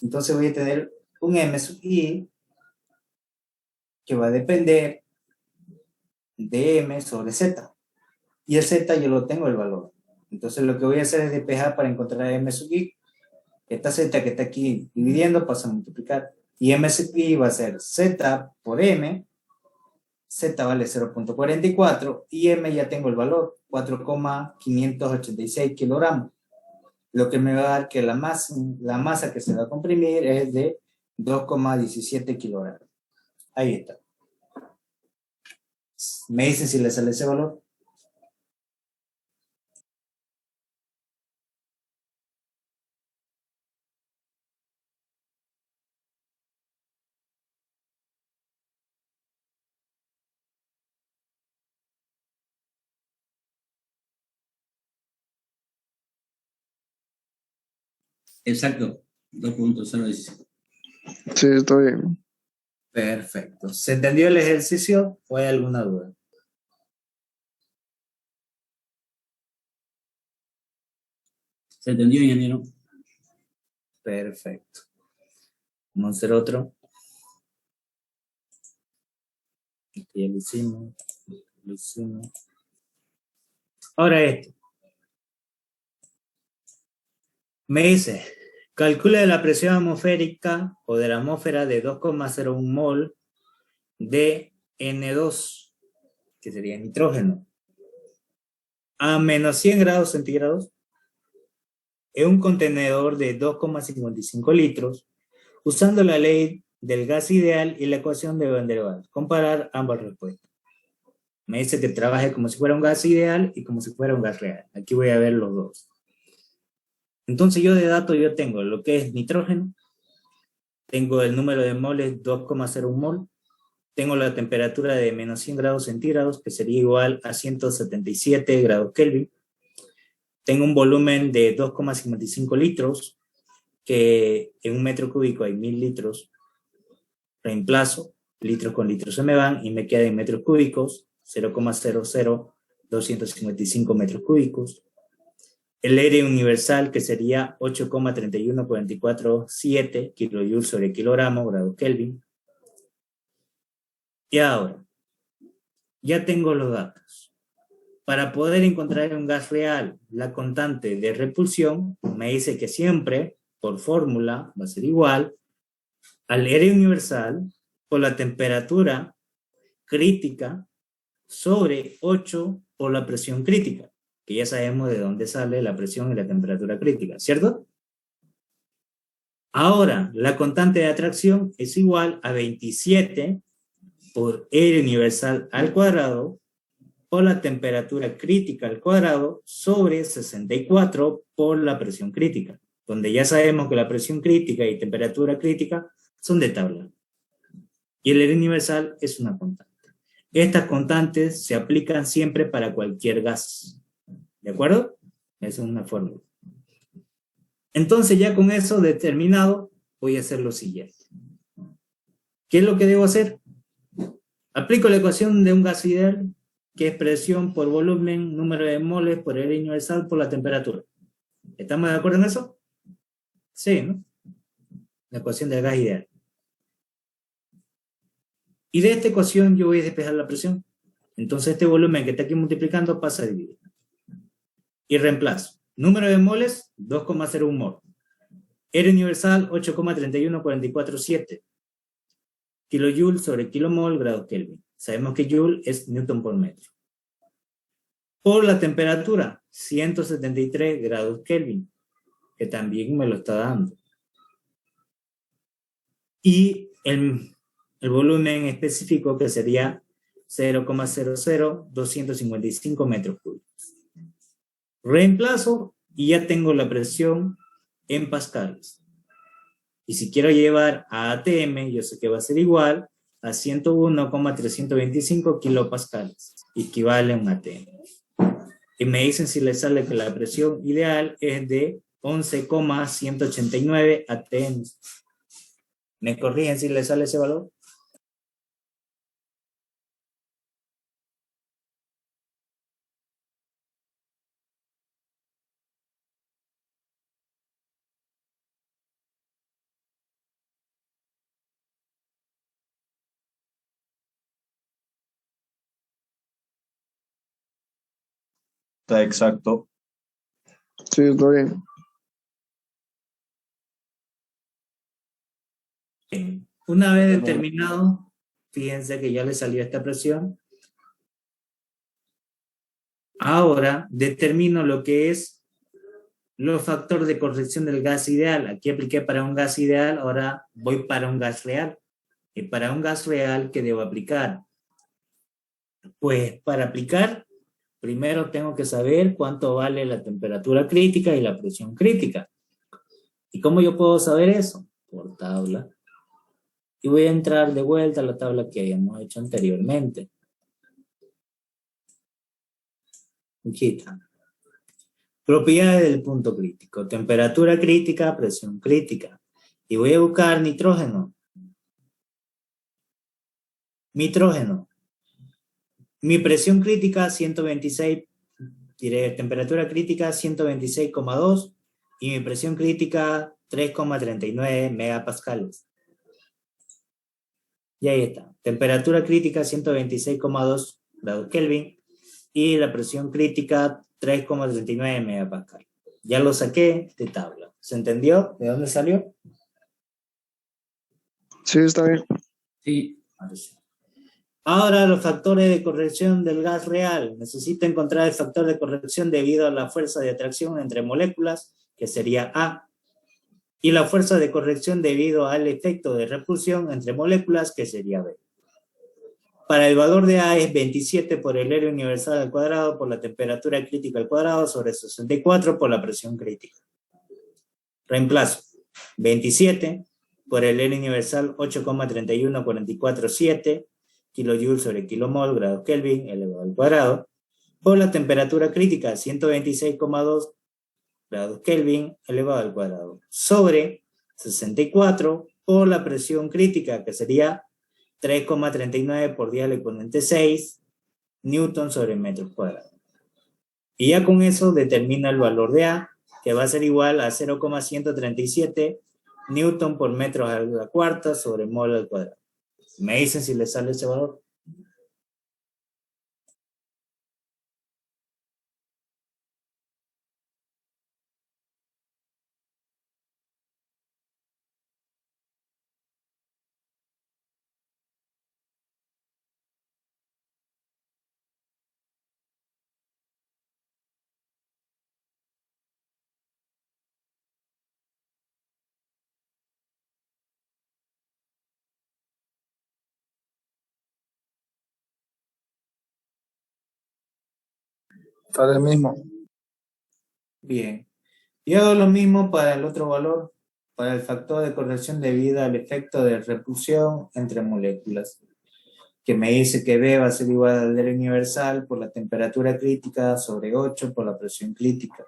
Entonces voy a tener un M sub I que va a depender de M sobre Z. Y el Z yo lo tengo el valor. Entonces lo que voy a hacer es despejar para encontrar M sub I. Esta Z que está aquí dividiendo pasa a multiplicar. Y MSP va a ser Z por M. Z vale 0.44 y M ya tengo el valor, 4,586 kilogramos. Lo que me va a dar que la masa que se va a comprimir es de 2,17 kilogramos. Ahí está. ¿Me dicen si le sale ese valor? Exacto, 2.016. Sí, está bien. Perfecto. ¿Se entendió el ejercicio o hay alguna duda? ¿Se entendió, ingeniero? Perfecto. Vamos a hacer otro. Ya lo hicimos. Lo hicimos. Ahora esto. Me dice, calcule la presión atmosférica o de la atmósfera de 2,01 mol de N2, que sería nitrógeno, a menos 100 grados centígrados en un contenedor de 2,55 litros, usando la ley del gas ideal y la ecuación de Van der Waals. Comparar ambas respuestas. Me dice que trabaje como si fuera un gas ideal y como si fuera un gas real. Aquí voy a ver los dos. Entonces yo de datos yo tengo lo que es nitrógeno, tengo el número de moles 2,01 mol, tengo la temperatura de menos 100 grados centígrados, que sería igual a 177 grados Kelvin, tengo un volumen de 2,55 litros, que en un metro cúbico hay 1000 litros, reemplazo, litros con litros se me van y me queda en metros cúbicos, 0,00255 metros cúbicos. El aire universal, que sería 8,31447 kilojoules sobre kilogramo, grado Kelvin. Y ahora, ya tengo los datos. Para poder encontrar un gas real, la constante de repulsión me dice que siempre, por fórmula, va a ser igual al aire universal por la temperatura crítica sobre 8 por la presión crítica, que ya sabemos de dónde sale la presión y la temperatura crítica, ¿cierto? Ahora, la constante de atracción es igual a 27 por R universal al cuadrado por la temperatura crítica al cuadrado sobre 64 por la presión crítica, donde ya sabemos que la presión crítica y temperatura crítica son de tabla. Y el R universal es una constante. Estas constantes se aplican siempre para cualquier gas. ¿De acuerdo? Esa es una fórmula. Entonces ya con eso determinado, voy a hacer lo siguiente. ¿Qué es lo que debo hacer? Aplico la ecuación de un gas ideal, que es presión por volumen, número de moles por el universal por la temperatura. ¿Estamos de acuerdo en eso? Sí, ¿no? La ecuación del gas ideal. Y de esta ecuación yo voy a despejar la presión. Entonces este volumen que está aquí multiplicando pasa a dividir. Y reemplazo. Número de moles, 2,01 mol. R universal, 8,31447. Kilojoule sobre kilomol, grados Kelvin. Sabemos que Joule es Newton por metro. Por la temperatura, 173 grados Kelvin, que también me lo está dando. Y el volumen específico, que sería 0,00255 metros cúbicos. Reemplazo y ya tengo la presión en pascales. Y si quiero llevar a ATM, yo sé que va a ser igual a 101,325 kilopascales, equivale a un ATM. Y me dicen si les sale que la presión ideal es de 11,189 ATM. ¿Me corrigen si les sale ese valor? Está exacto. Sí, está bien. Una vez determinado, fíjense que ya le salió esta presión. Ahora determino lo que es los factores de corrección del gas ideal. Aquí apliqué para un gas ideal, ahora voy para un gas real. Y para un gas real, ¿qué debo aplicar? Pues para aplicar, primero tengo que saber cuánto vale la temperatura crítica y la presión crítica. ¿Y cómo yo puedo saber eso? Por tabla. Y voy a entrar de vuelta a la tabla que habíamos hecho anteriormente. Aquí está. Propiedades del punto crítico. Temperatura crítica, presión crítica. Y voy a buscar nitrógeno. Nitrógeno. Mi presión crítica 126, diré temperatura crítica 126,2 y mi presión crítica 3,39 megapascales. Y ahí está. Temperatura crítica 126,2 grados Kelvin y la presión crítica 3,39 megapascal. Ya lo saqué de tabla. ¿Se entendió? ¿De dónde salió? Sí, está bien. Sí, Ahora los factores de corrección del gas real. Necesito encontrar el factor de corrección debido a la fuerza de atracción entre moléculas, que sería A, y la fuerza de corrección debido al efecto de repulsión entre moléculas, que sería B. Para el valor de A es 27 por el R universal al cuadrado por la temperatura crítica al cuadrado sobre 64 por la presión crítica. Reemplazo. 27 por el R universal 8,31447 kilojoules sobre kilomol, grados Kelvin, elevado al cuadrado, por la temperatura crítica, 126,2 grados Kelvin, elevado al cuadrado, sobre 64 por la presión crítica, que sería 3,39 por 10 al exponente 6 newton sobre metros cuadrados. Y ya con eso determina el valor de A, que va a ser igual a 0,137 newton por metro a la cuarta sobre mol al cuadrado. Me dicen si les sale ese valor. Sale el mismo. Bien. Y hago lo mismo para el otro valor, para el factor de corrección debido al efecto de repulsión entre moléculas, que me dice que B va a ser igual al R universal por la temperatura crítica sobre 8 por la presión crítica.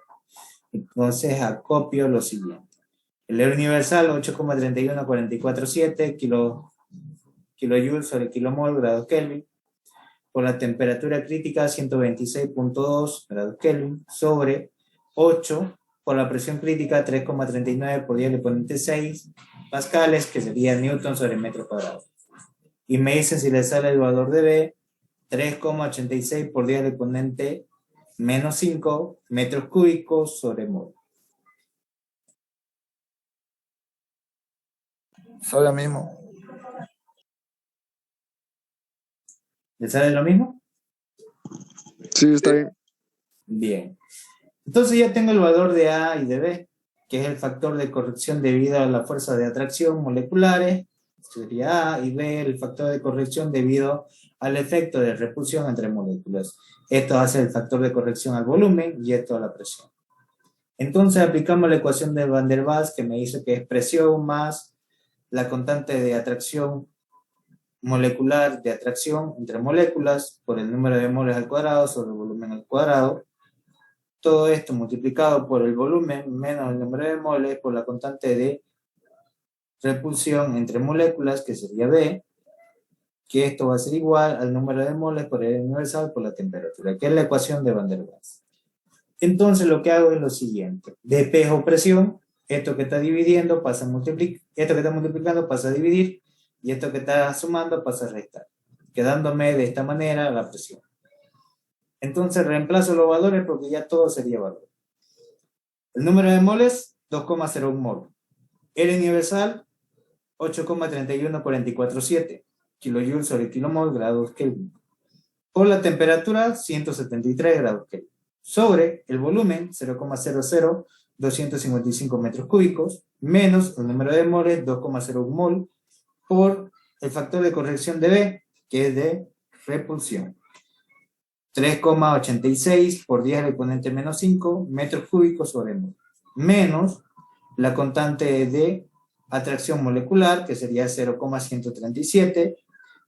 Entonces acopio lo siguiente. El R universal 8,31447 kilojoules sobre kilomol grados Kelvin por la temperatura crítica 126,2 grados Kelvin sobre 8 por la presión crítica 3,39 por 10 al exponente 6 pascales, que sería newton sobre metro cuadrado. Y me dicen si le sale el valor de B, 3,86 por 10 al exponente menos 5 metros cúbicos sobre mol. Sale el mismo. ¿Le sale lo mismo? Sí, está bien. Bien. Entonces ya tengo el valor de A y de B, que es el factor de corrección debido a la fuerza de atracción moleculares, sería A, y B, el factor de corrección debido al efecto de repulsión entre moléculas. Esto hace el factor de corrección al volumen y esto a la presión. Entonces aplicamos la ecuación de Van der Waals, que me dice que es presión más la constante de atracción molecular de atracción entre moléculas por el número de moles al cuadrado sobre el volumen al cuadrado. Todo esto multiplicado por el volumen menos el número de moles por la constante de repulsión entre moléculas, que sería B, que esto va a ser igual al número de moles por el universal por la temperatura, que es la ecuación de Van der Waals. Entonces lo que hago es lo siguiente. Despejo presión, esto que está dividiendo pasa a multiplicar, esto que está multiplicando pasa a dividir, y esto que está sumando pasa a restar, quedándome de esta manera la presión. Entonces reemplazo los valores porque ya todo sería valor. El número de moles, 2,01 mol. R universal, 8,31447 kilojoules sobre kilomol grados Kelvin. Por la temperatura, 173 grados Kelvin. Sobre el volumen, 0,00255 metros cúbicos, menos el número de moles, 2,01 mol, por el factor de corrección de B, que es de repulsión. 3,86 por 10 al exponente menos 5 metros cúbicos sobre mol. Menos la constante de atracción molecular, que sería 0,137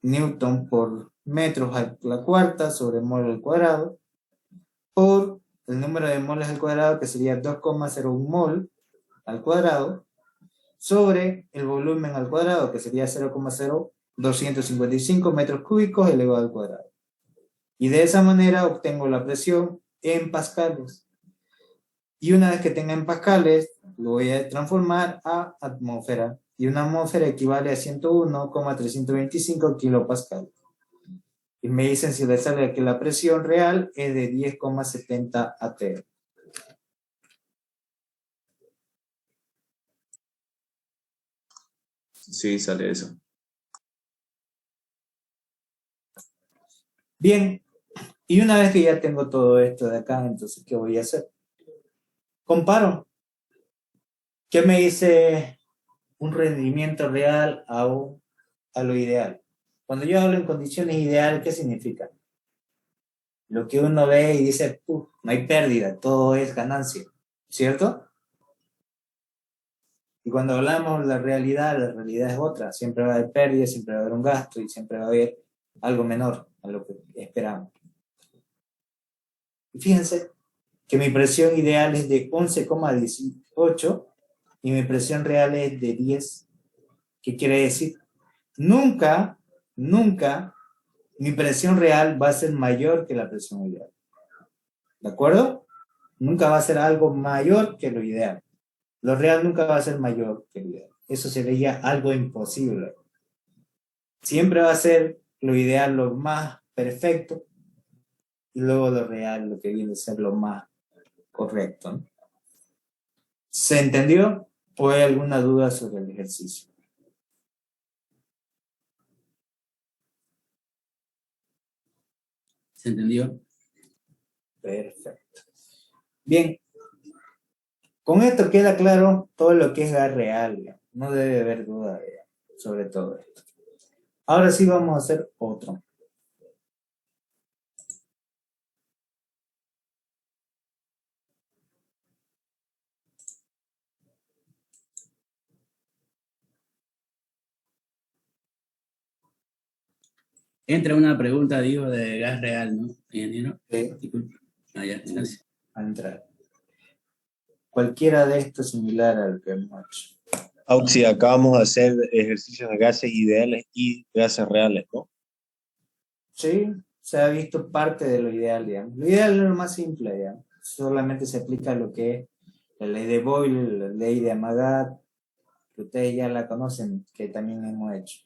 newton por metros a la cuarta sobre mol al cuadrado, por el número de moles al cuadrado, que sería 2,01 mol al cuadrado, sobre el volumen al cuadrado, que sería 0,0255 metros cúbicos elevado al cuadrado. Y de esa manera obtengo la presión en pascales. Y una vez que tenga en pascales, lo voy a transformar a atmósfera. Y una atmósfera equivale a 101,325 kilopascales. Y me dicen si les sale que la presión real es de 10,70 atm. Sí, sale eso. Bien, y una vez que ya tengo todo esto de acá, entonces, ¿qué voy a hacer? Comparo. ¿Qué me dice un rendimiento real a lo ideal? Cuando yo hablo en condiciones ideales, ¿qué significa? Lo que uno ve y dice, no hay pérdida, todo es ganancia, ¿cierto? Y cuando hablamos de la realidad es otra. Siempre va a haber pérdida, siempre va a haber un gasto y siempre va a haber algo menor a lo que esperamos. Y fíjense que mi presión ideal es de 11,18 y mi presión real es de 10. ¿Qué quiere decir? Nunca mi presión real va a ser mayor que la presión ideal. ¿De acuerdo? Nunca va a ser algo mayor que lo ideal. Lo real nunca va a ser mayor que lo ideal. Eso sería algo imposible. Siempre va a ser lo ideal lo más perfecto y luego lo real lo que viene a ser lo más correcto, ¿no? ¿Se entendió? ¿O hay alguna duda sobre el ejercicio? ¿Se entendió? Perfecto. Bien. Con esto queda claro todo lo que es gas real, ¿ya? No debe haber duda sobre todo esto. Ahora sí vamos a hacer otro. Entra una pregunta, digo, de gas real, ¿no, ingeniero? Sí. Disculpe. Ya, gracias. A entrar. Cualquiera de estos es similar al que hemos hecho. Auxi, acá vamos a hacer ejercicios de gases ideales y gases reales, ¿no? Sí, se ha visto parte de lo ideal, digamos. Lo ideal es lo más simple, digamos. Solamente se aplica lo que es la ley de Boyle, la ley de Amagat, que ustedes ya la conocen, que también hemos hecho.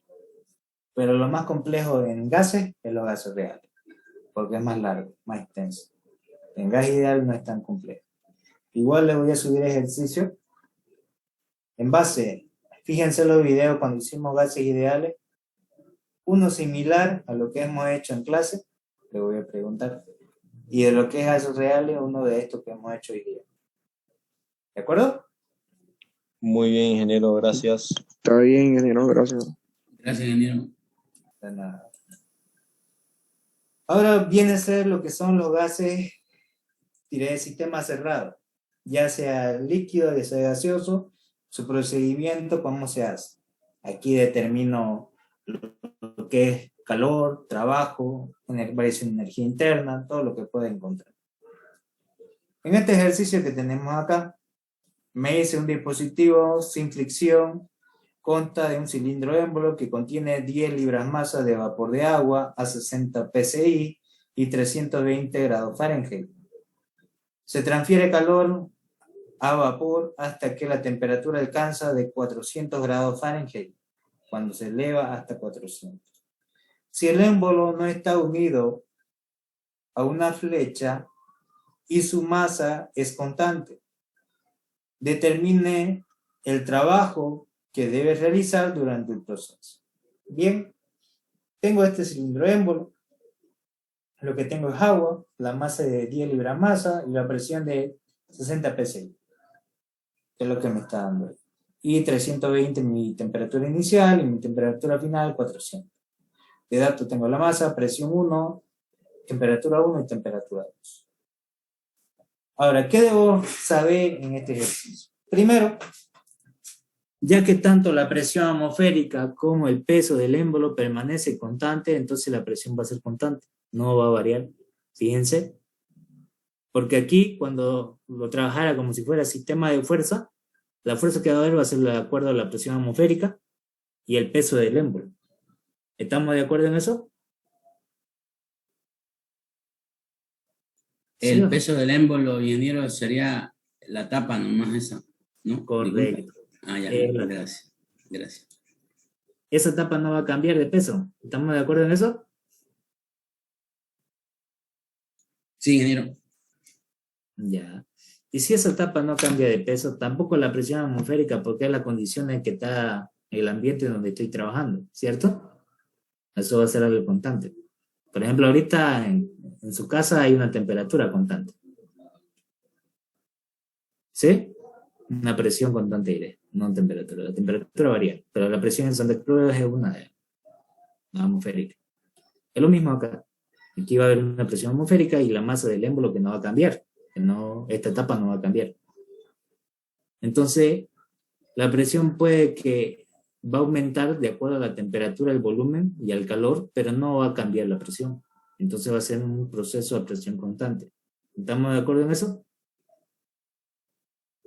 Pero lo más complejo en gases es los gases reales, porque es más largo, más extenso. En gas ideal no es tan complejo. Igual les voy a subir ejercicio. En base, fíjense los videos cuando hicimos gases ideales, uno similar a lo que hemos hecho en clase, le voy a preguntar, y de lo que es gases reales, uno de estos que hemos hecho hoy día. ¿De acuerdo? Muy bien, ingeniero, gracias. Está bien, ingeniero, gracias. Gracias, ingeniero. De nada. Ahora viene a ser lo que son los gases, diré, de sistema cerrado, ya sea líquido, ya sea gaseoso, su procedimiento, cómo se hace. Aquí determino lo que es calor, trabajo, variación de energía interna, todo lo que pueda encontrar. En este ejercicio que tenemos acá, me hice un dispositivo sin fricción, consta de un cilindro émbolo que contiene 10 libras masa de vapor de agua a 60 psi y 320 grados Fahrenheit. Se transfiere calor a vapor hasta que la temperatura alcanza de 400 grados Fahrenheit, cuando se eleva hasta 400. Si el émbolo no está unido a una flecha y su masa es constante, determine el trabajo que debes realizar durante el proceso. Bien, tengo este cilindro émbolo, lo que tengo es agua, la masa de 10 libras masa y la presión de 60 psi, que es lo que me está dando ahí. Y 320 mi temperatura inicial y mi temperatura final 400. De datos tengo la masa, presión 1, temperatura 1 y temperatura 2. Ahora, ¿qué debo saber en este ejercicio? Primero, ya que tanto la presión atmosférica como el peso del émbolo permanece constante, entonces la presión va a ser constante, no va a variar. Fíjense, porque aquí cuando lo trabajara como si fuera sistema de fuerza, la fuerza que va a haber va a ser de acuerdo a la presión atmosférica y el peso del émbolo. ¿Estamos de acuerdo en eso? El peso del émbolo, ingeniero, sería la tapa nomás esa, ¿no? Correcto. Ah, ya, gracias. Gracias. Esa tapa no va a cambiar de peso. ¿Estamos de acuerdo en eso? Sí, ingeniero. Ya. Y si esa tapa no cambia de peso, tampoco la presión atmosférica, porque es la condición en que está el ambiente donde estoy trabajando, ¿cierto? Eso va a ser algo constante. Por ejemplo, ahorita en su casa hay una temperatura constante. ¿Sí? Una presión constante diré, no temperatura. La temperatura varía, pero la presión en Santa Cruz es una de la atmosférica. Es lo mismo acá. Aquí va a haber una presión atmosférica y la masa del émbolo que no va a cambiar. Que no, esta etapa no va a cambiar. Entonces, la presión puede que va a aumentar de acuerdo a la temperatura, el volumen y al calor, pero no va a cambiar la presión. Entonces va a ser un proceso de presión constante. ¿Estamos de acuerdo en eso?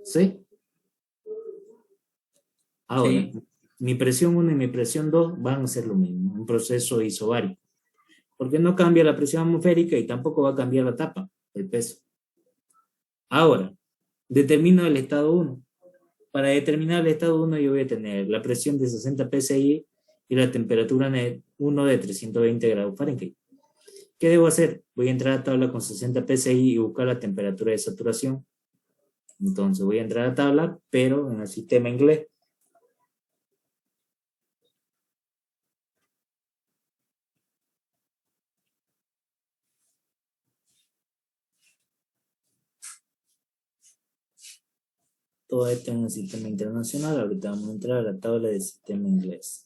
¿Sí? Ahora, Sí. mi presión 1 y mi presión 2 van a ser lo mismo, un proceso isobárico. Porque no cambia la presión atmosférica y tampoco va a cambiar la tapa, el peso. Ahora, determino el estado 1. Para determinar el estado 1 yo voy a tener la presión de 60 psi y la temperatura 1 de 320 grados Fahrenheit. ¿Qué debo hacer? Voy a entrar a la tabla con 60 psi y buscar la temperatura de saturación. Entonces voy a entrar a la tabla, pero en el sistema inglés. Todo esto en el sistema internacional. Ahorita vamos a entrar a la tabla del sistema inglés.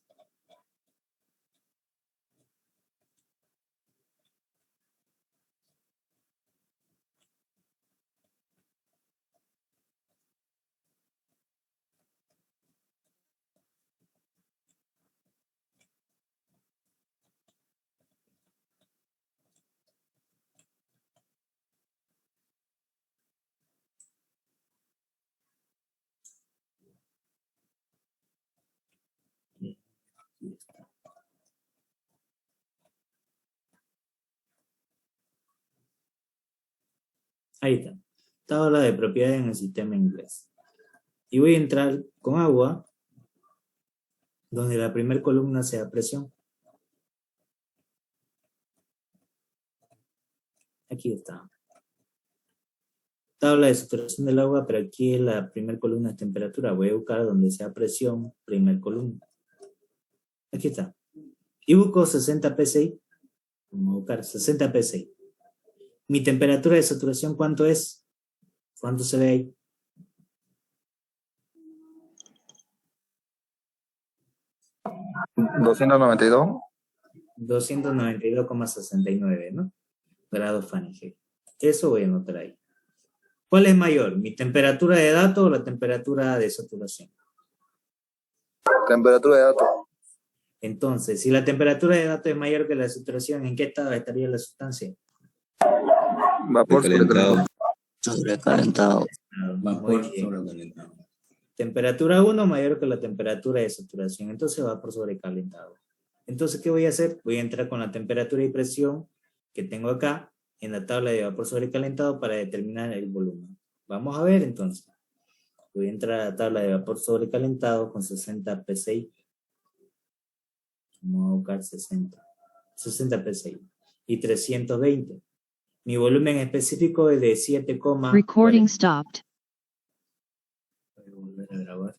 Ahí está. Tabla de propiedades en el sistema inglés. Y voy a entrar con agua, donde la primera columna sea presión. Aquí está. Tabla de saturación del agua, pero aquí es la primera columna de temperatura. Voy a buscar donde sea presión, primera columna. Aquí está. Y busco 60 psi. Vamos a buscar 60 psi. Mi temperatura de saturación, ¿cuánto es? ¿Cuánto se ve ahí? 292. 292,69, ¿no? Grados Fahrenheit. Eso voy a anotar ahí. ¿Cuál es mayor? ¿Mi temperatura de datos o la temperatura de saturación? Temperatura de datos. Entonces, si la temperatura de datos es mayor que la saturación, ¿en qué estado estaría la sustancia? Vapor Recalentado. sobrecalentado. Vapor Muy bien. sobrecalentado. Temperatura 1 mayor que la temperatura de saturación, entonces vapor sobrecalentado. Entonces, ¿qué voy a hacer? Voy a entrar con la temperatura y presión que tengo acá en la tabla de vapor sobrecalentado para determinar el volumen. Vamos a ver entonces. Voy a entrar a la tabla de vapor sobrecalentado con 60 psi. Vamos a buscar 60 psi. Y 320. Mi volumen específico es de 7, Recording stopped. voy a volver a grabar.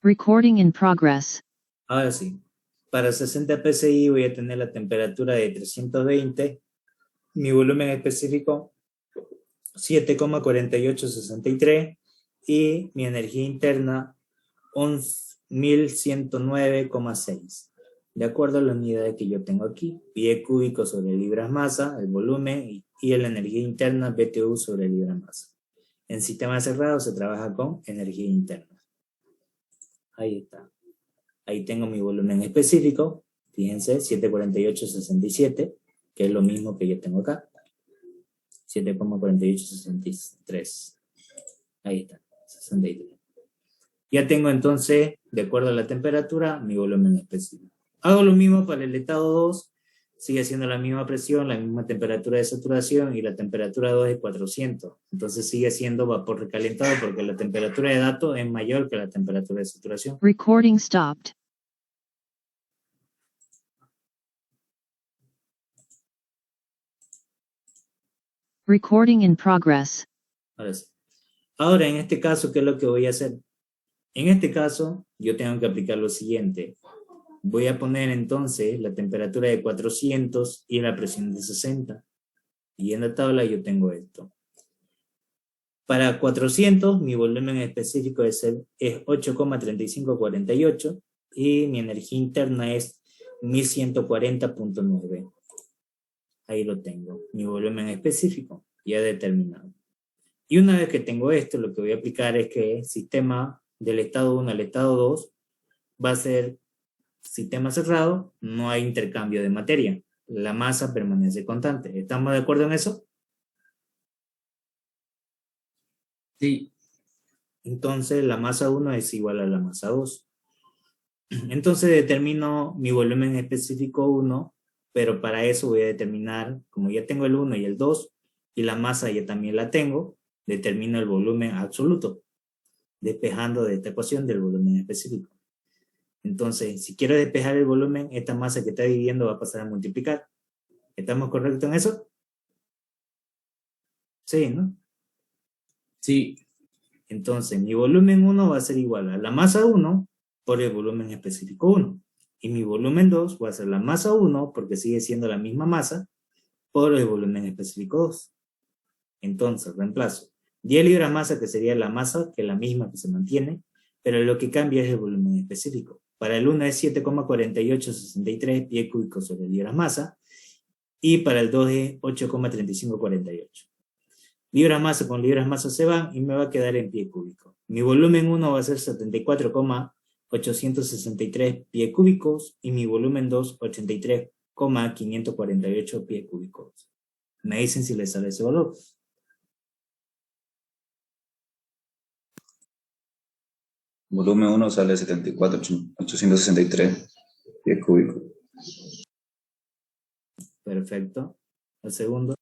Recording in progress. Ahora sí, para 60 PSI voy a tener la temperatura de 320, mi volumen específico 7,4863 y mi energía interna 1109,6. De acuerdo a la unidad que yo tengo aquí, pie cúbico sobre libras masa, el volumen y la energía interna BTU sobre libras masa. En sistema cerrado se trabaja con energía interna. Ahí está. Ahí tengo mi volumen específico, fíjense, 748,67, que es lo mismo que yo tengo acá. 7,4863. Ahí está, 63. Ya tengo entonces, de acuerdo a la temperatura, mi volumen específico. Hago lo mismo para el estado 2, sigue siendo la misma presión, la misma temperatura de saturación y la temperatura 2 es 400. Entonces sigue siendo vapor recalentado porque la temperatura de datos es mayor que la temperatura de saturación. Recording stopped. Recording in progress. Ahora sí. Ahora, en este caso, ¿qué es lo que voy a hacer? En este caso, yo tengo que aplicar lo siguiente. Voy a poner entonces la temperatura de 400 y la presión de 60. Y en la tabla yo tengo esto. Para 400, mi volumen específico es 8,3548 y mi energía interna es 1140,9. Ahí lo tengo, mi volumen específico ya determinado. Y una vez que tengo esto, lo que voy a aplicar es que el sistema del estado 1 al estado 2 va a ser sistema cerrado, no hay intercambio de materia. La masa permanece constante. ¿Estamos de acuerdo en eso? Sí. Entonces la masa 1 es igual a la masa 2. Entonces determino mi volumen específico 1, pero para eso voy a determinar, como ya tengo el 1 y el 2, y la masa ya también la tengo, determino el volumen absoluto, despejando de esta ecuación del volumen específico. Entonces, si quiero despejar el volumen, esta masa que está dividiendo va a pasar a multiplicar. ¿Estamos correctos en eso? Sí, ¿no? Sí. Entonces, mi volumen 1 va a ser igual a la masa 1 por el volumen específico 1. Y mi volumen 2 va a ser la masa 1, porque sigue siendo la misma masa, por el volumen específico 2. Entonces, reemplazo 10 libras masa, que sería la masa, que es la misma que se mantiene, pero lo que cambia es el volumen específico. Para el 1 es 7,4863 pie cúbico sobre libras masa, y para el 2 es 8,3548. Libras masa con libras masa se van y me va a quedar en pie cúbico. Mi volumen 1 va a ser 74,863 pie cúbicos y mi volumen 2, 83,548 pie cúbicos. Me dicen si les sale ese valor. Volumen 1 sale 74,863 pies cúbicos. Perfecto. El segundo.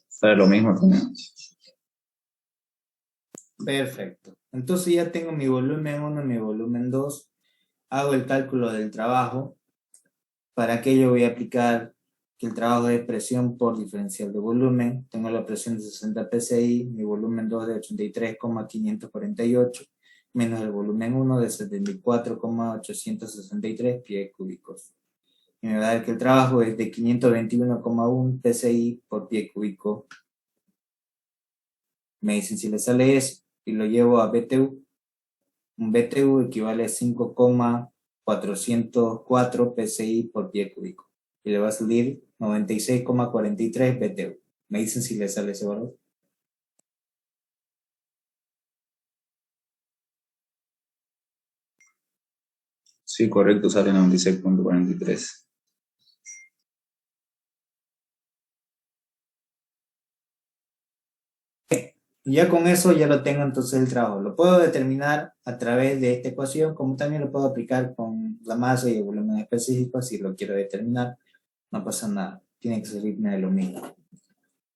Sale lo mismo también. Perfecto. Entonces ya tengo mi volumen 1 y mi volumen 2. Hago el cálculo del trabajo. Para aquello voy a aplicar que el trabajo es presión por diferencial de volumen. Tengo la presión de 60 psi, mi volumen 2 de 83,548, menos el volumen 1 de 74,863 pies cúbicos. Y me va a dar que el trabajo es de 521,1 psi por pie cúbico. Me dicen si le sale eso y lo llevo a BTU. Un BTU equivale a 5,404 psi por pie cúbico. Y le va a salir 96,43 BTU. Me dicen si le sale ese valor. Sí, correcto, sale 96,43. Ya con eso ya lo tengo entonces el trabajo. Lo puedo determinar a través de esta ecuación, como también lo puedo aplicar con la masa y el volumen específico, si lo quiero determinar. No pasa nada, tiene que salirme de lo mismo.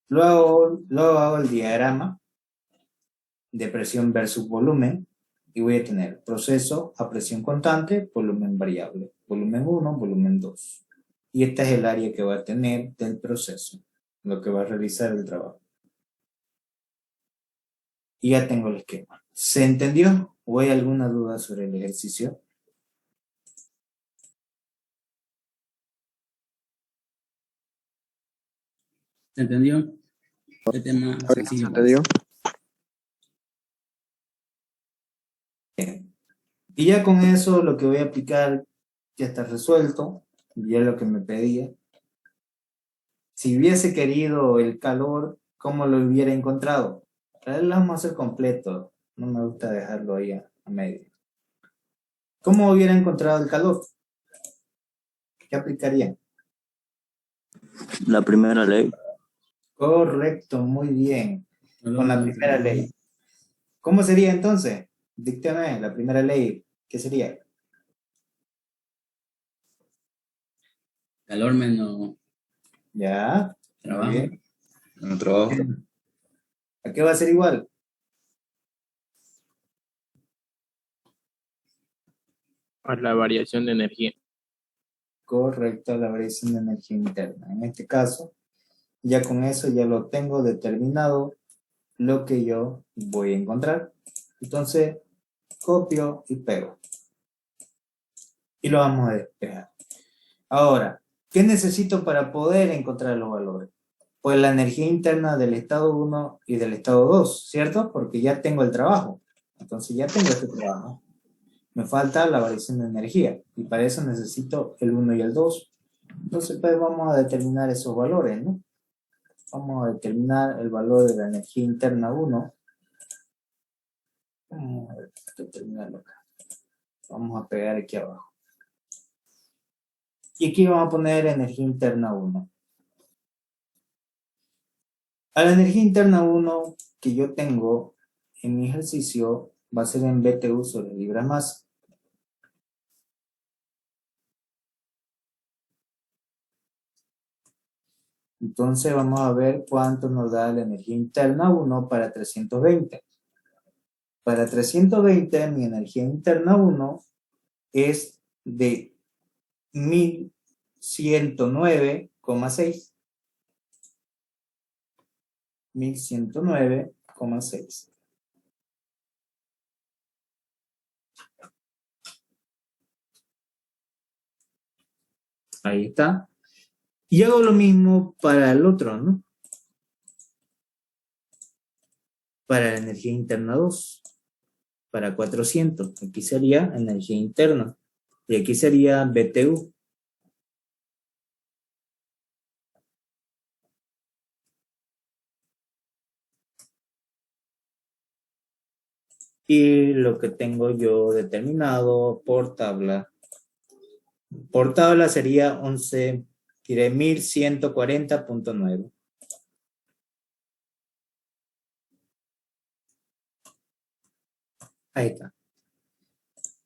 Luego hago el diagrama de presión versus volumen, y voy a tener proceso a presión constante, volumen variable, volumen 1, volumen 2. Y esta es el área que va a tener del proceso, lo que va a realizar el trabajo. Y ya tengo el esquema. ¿Se entendió? ¿O hay alguna duda sobre el ejercicio? ¿Se entendió? Este tema ¿Se sencillo. entendió? Bien. Y ya con eso lo que voy a aplicar ya está resuelto. Ya lo que me pedía. Si hubiese querido el calor, ¿cómo lo hubiera encontrado? Lo vamos a hacer completo. No me gusta dejarlo ahí a medio. ¿Cómo hubiera encontrado el calor? ¿Qué aplicaría? La primera ley. Correcto, muy bien. Con la primera ley. ¿Cómo sería entonces? Díctame la primera ley. ¿Qué sería? Calor menos Ya. Muy trabajo. bien. En el trabajo. ¿A qué va a ser igual? A la variación de energía. Correcto, la variación de energía interna. En este caso, ya con eso ya lo tengo determinado lo que yo voy a encontrar. Entonces, copio y pego. Y lo vamos a despejar. Ahora, ¿qué necesito para poder encontrar los valores? Pues la energía interna del estado 1 y del estado 2, ¿cierto? Porque ya tengo el trabajo. Entonces ya tengo este trabajo. Me falta la variación de energía. Y para eso necesito el 1 y el 2. Entonces, pues vamos a determinar esos valores, ¿no? Vamos a determinar el valor de la energía interna 1. Vamos a determinarlo acá. Vamos a pegar aquí abajo. Y aquí vamos a poner energía interna 1. A la energía interna 1 que yo tengo en mi ejercicio va a ser en BTU sobre libra masa. Entonces vamos a ver cuánto nos da la energía interna 1 para 320. Para 320 mi energía interna 1 es de 1109,6. 1109,6. Ahí está. Y hago lo mismo para el otro, ¿no? Para la energía interna 2. Para 400. Aquí sería energía interna. Y aquí sería BTU. Y lo que tengo yo determinado por tabla. Por tabla sería 1140.9. Ahí está.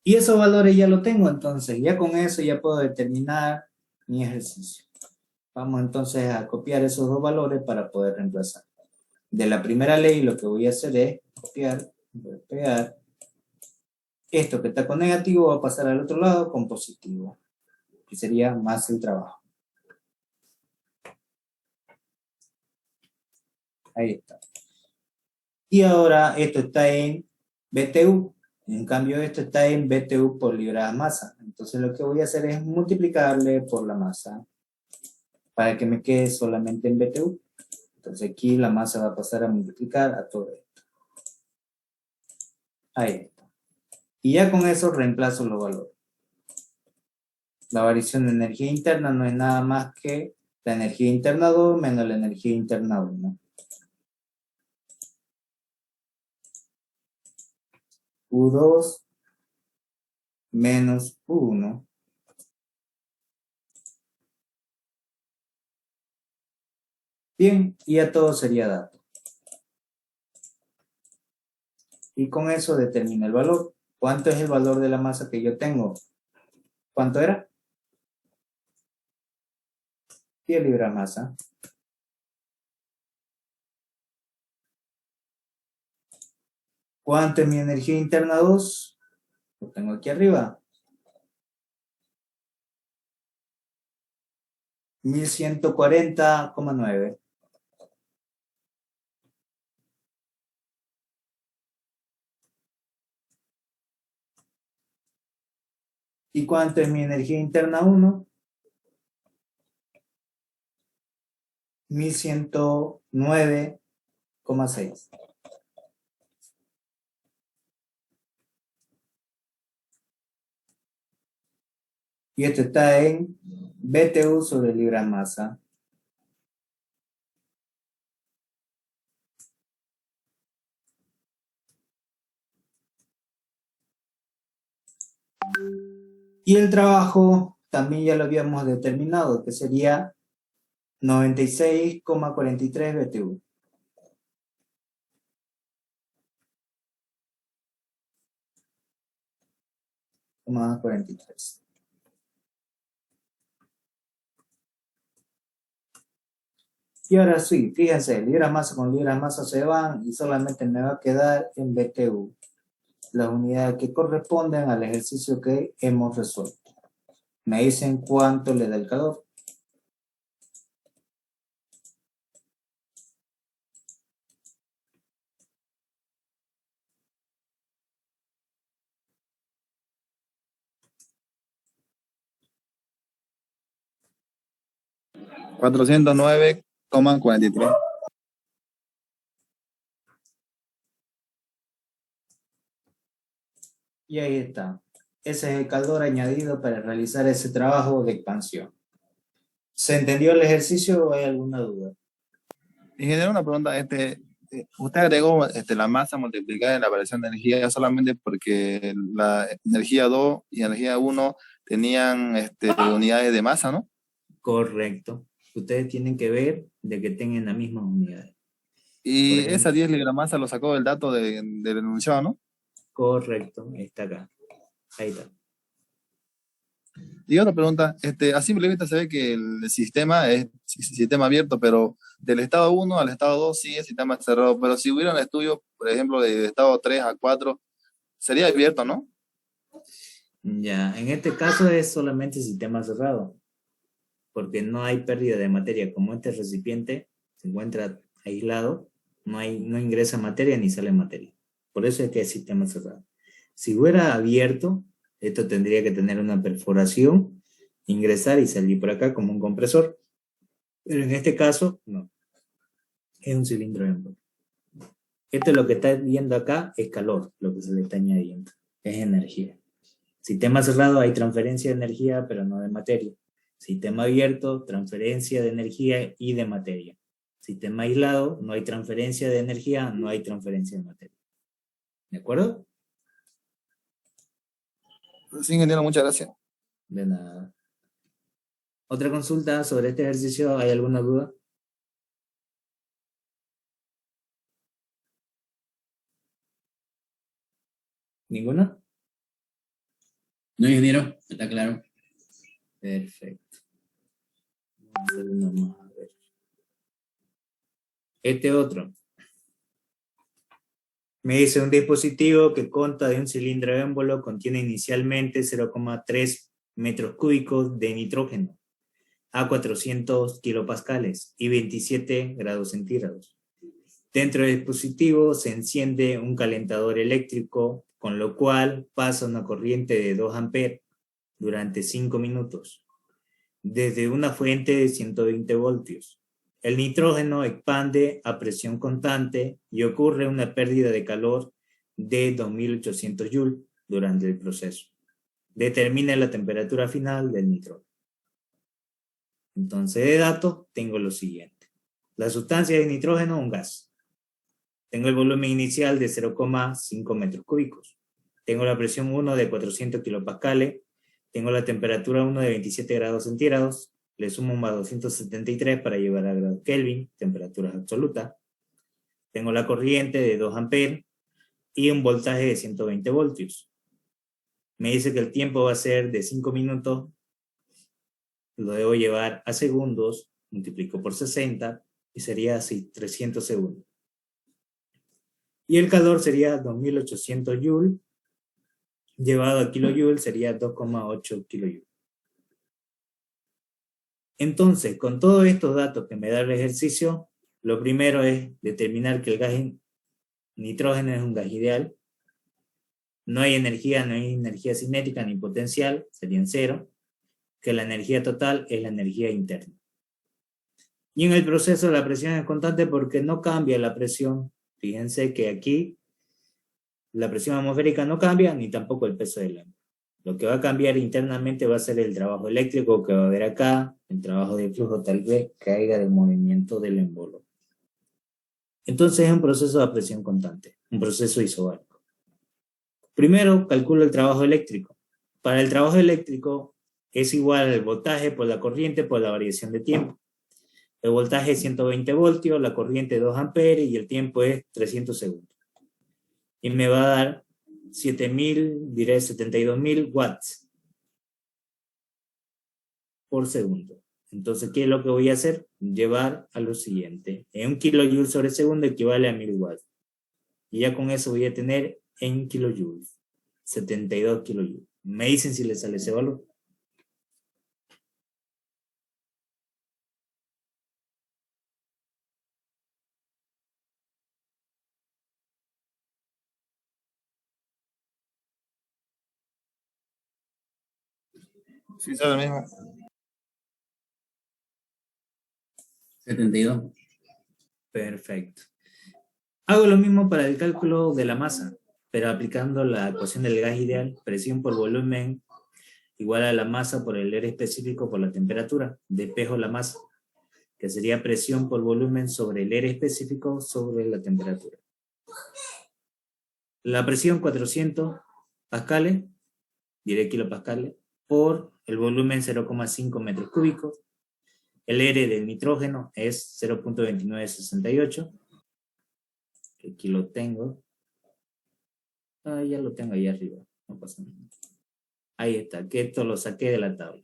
Y esos valores ya lo tengo, entonces ya con eso ya puedo determinar mi ejercicio. Vamos entonces a copiar esos dos valores para poder reemplazar. De la primera ley lo que voy a hacer es copiar, voy a pegar. Esto que está con negativo va a pasar al otro lado con positivo, que sería más el trabajo. Ahí está. Y ahora esto está en BTU. En cambio esto está en BTU por libra de masa. Entonces lo que voy a hacer es multiplicarle por la masa para que me quede solamente en BTU. Entonces aquí la masa va a pasar a multiplicar a todo esto. Ahí está. Y ya con eso reemplazo los valores. La variación de energía interna no es nada más que la energía interna 2 menos la energía interna 1. U2 menos U1. Bien, y ya todo sería dato. Y con eso determina el valor. ¿Cuánto es el valor de la masa que yo tengo? ¿Cuánto era? 10 libras masa. ¿Cuánto es mi energía interna 2? Lo tengo aquí arriba. 1140,9. ¿Y cuánto es mi energía interna 1? 1109,6. Y esto está en BTU sobre libra masa. Y el trabajo también ya lo habíamos determinado, que sería 96,43 BTU. Más 43. Y ahora sí, fíjense, libra masa con libra masa se van y solamente me va a quedar en BTU las unidades que corresponden al ejercicio que hemos resuelto. Me dicen cuánto le da el calor. $409,43. Y ahí está. Ese es el calor añadido para realizar ese trabajo de expansión. ¿Se entendió el ejercicio o hay alguna duda? Ingeniero, una pregunta, usted agregó la masa multiplicada en la variación de energía solamente porque la energía 2 y energía 1 tenían unidades de masa, ¿no? Correcto. Ustedes tienen que ver de que tengan la misma unidad. Y esa 10 libras masa lo sacó del dato del enunciado, ¿no? Correcto, está acá. Ahí está. Y otra pregunta, a simple vista se ve que el sistema es sistema abierto, pero del estado 1 al estado 2 sí es sistema cerrado, pero si hubiera un estudio, por ejemplo, de estado 3 a 4, sería abierto, ¿no? Ya, en este caso es solamente sistema cerrado, porque no hay pérdida de materia. Como este recipiente se encuentra aislado, no ingresa materia ni sale materia. Por eso es que es sistema cerrado. Si fuera abierto, esto tendría que tener una perforación, ingresar y salir por acá como un compresor. Pero en este caso, no. Es un cilindro en bloque. Esto es lo que está viendo acá, es calor, lo que se le está añadiendo. Es energía. Sistema cerrado hay transferencia de energía, pero no de materia. Sistema abierto, transferencia de energía y de materia. Sistema aislado, no hay transferencia de energía, no hay transferencia de materia. ¿De acuerdo? Sí, ingeniero, muchas gracias. De nada. ¿Otra consulta sobre este ejercicio? ¿Hay alguna duda? ¿Ninguna? No, ingeniero, está claro. Perfecto. Vamos a hacer uno más, a ver. Este otro. Me dice un dispositivo que consta de un cilindro émbolo, contiene inicialmente 0,3 metros cúbicos de nitrógeno a 400 kilopascales y 27 grados centígrados. Dentro del dispositivo se enciende un calentador eléctrico, con lo cual pasa una corriente de 2 amperes durante 5 minutos, desde una fuente de 120 voltios. El nitrógeno expande a presión constante y ocurre una pérdida de calor de 2800 joules durante el proceso. Determina la temperatura final del nitrógeno. Entonces, de datos, tengo lo siguiente. La sustancia de nitrógeno, un gas. Tengo el volumen inicial de 0,5 metros cúbicos. Tengo la presión 1 de 400 kilopascales. Tengo la temperatura 1 de 27 grados centígrados. Le sumo un más 273 para llevar a grados Kelvin, temperaturas absolutas. Tengo la corriente de 2 amperes y un voltaje de 120 voltios. Me dice que el tiempo va a ser de 5 minutos. Lo debo llevar a segundos, multiplico por 60 y sería así, 300 segundos. Y el calor sería 2800 joule, llevado a kilojoule sería 2,8 kilojoule. Entonces, con todos estos datos que me da el ejercicio, lo primero es determinar que el gas nitrógeno es un gas ideal. No hay energía cinética ni potencial, serían cero. Que la energía total es la energía interna. Y en el proceso la presión es constante porque no cambia la presión. Fíjense que aquí la presión atmosférica no cambia, ni tampoco el peso del agua. Lo que va a cambiar internamente va a ser el trabajo eléctrico que va a haber acá, el trabajo de flujo tal vez caiga del movimiento del envoltorio. Entonces es un proceso de presión constante, un proceso isobárico. Primero calculo el trabajo eléctrico. Para el trabajo eléctrico es igual al voltaje por la corriente por la variación de tiempo. El voltaje es 120 voltios, la corriente 2 amperes y el tiempo es 300 segundos. Y me va a dar 72.000 watts por segundo. Entonces, ¿qué es lo que voy a hacer? Llevar a lo siguiente. En 1 kilojoule sobre segundo equivale a 1000 watts. Y ya con eso voy a tener en kilojoules. 72 kilojoules. Me dicen si les sale ese valor. Sí, sale lo mismo. 72. Perfecto. Hago lo mismo para el cálculo de la masa, pero aplicando la ecuación del gas ideal, presión por volumen igual a la masa por el R específico por la temperatura, despejo la masa, que sería presión por volumen sobre el R específico sobre la temperatura. La presión 400 pascales, diré kilopascales, por el volumen 0,5 metros cúbicos. El R del nitrógeno es 0.2968. Aquí lo tengo. Ya lo tengo ahí arriba. No pasa nada. Ahí está, que esto lo saqué de la tabla.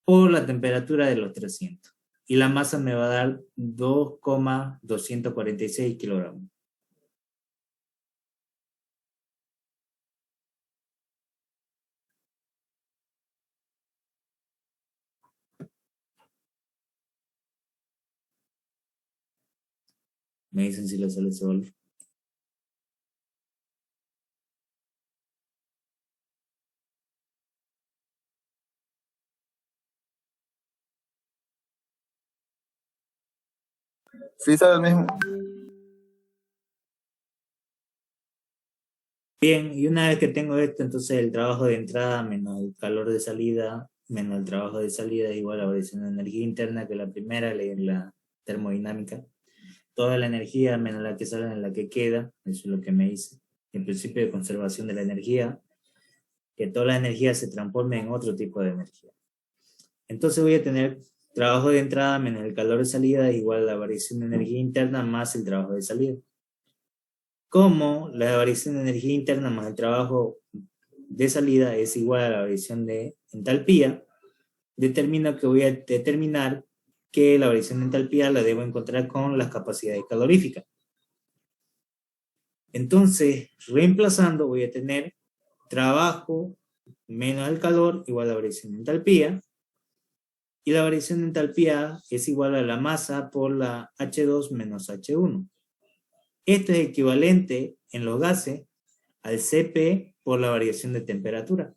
Por la temperatura de los 300. Y la masa me va a dar 2,246 kilogramos. Me dicen si les sale ese valor. Sí, sale lo mismo. Bien, y una vez que tengo esto, entonces el trabajo de entrada menos el calor de salida, menos el trabajo de salida es igual a la variación de energía interna, que la primera, la termodinámica. Toda la energía menos la que sale en la que queda, eso es lo que me dice. El principio de conservación de la energía, que toda la energía se transforme en otro tipo de energía. Entonces voy a tener trabajo de entrada menos el calor de salida es igual a la variación de energía interna más el trabajo de salida. Como la variación de energía interna más el trabajo de salida es igual a la variación de entalpía, determino que voy a determinar que la variación de entalpía la debo encontrar con las capacidades caloríficas. Entonces, reemplazando, voy a tener trabajo menos el calor igual a la variación de entalpía, y la variación de entalpía es igual a la masa por la H2 menos H1. Esto es equivalente en los gases al Cp por la variación de temperatura.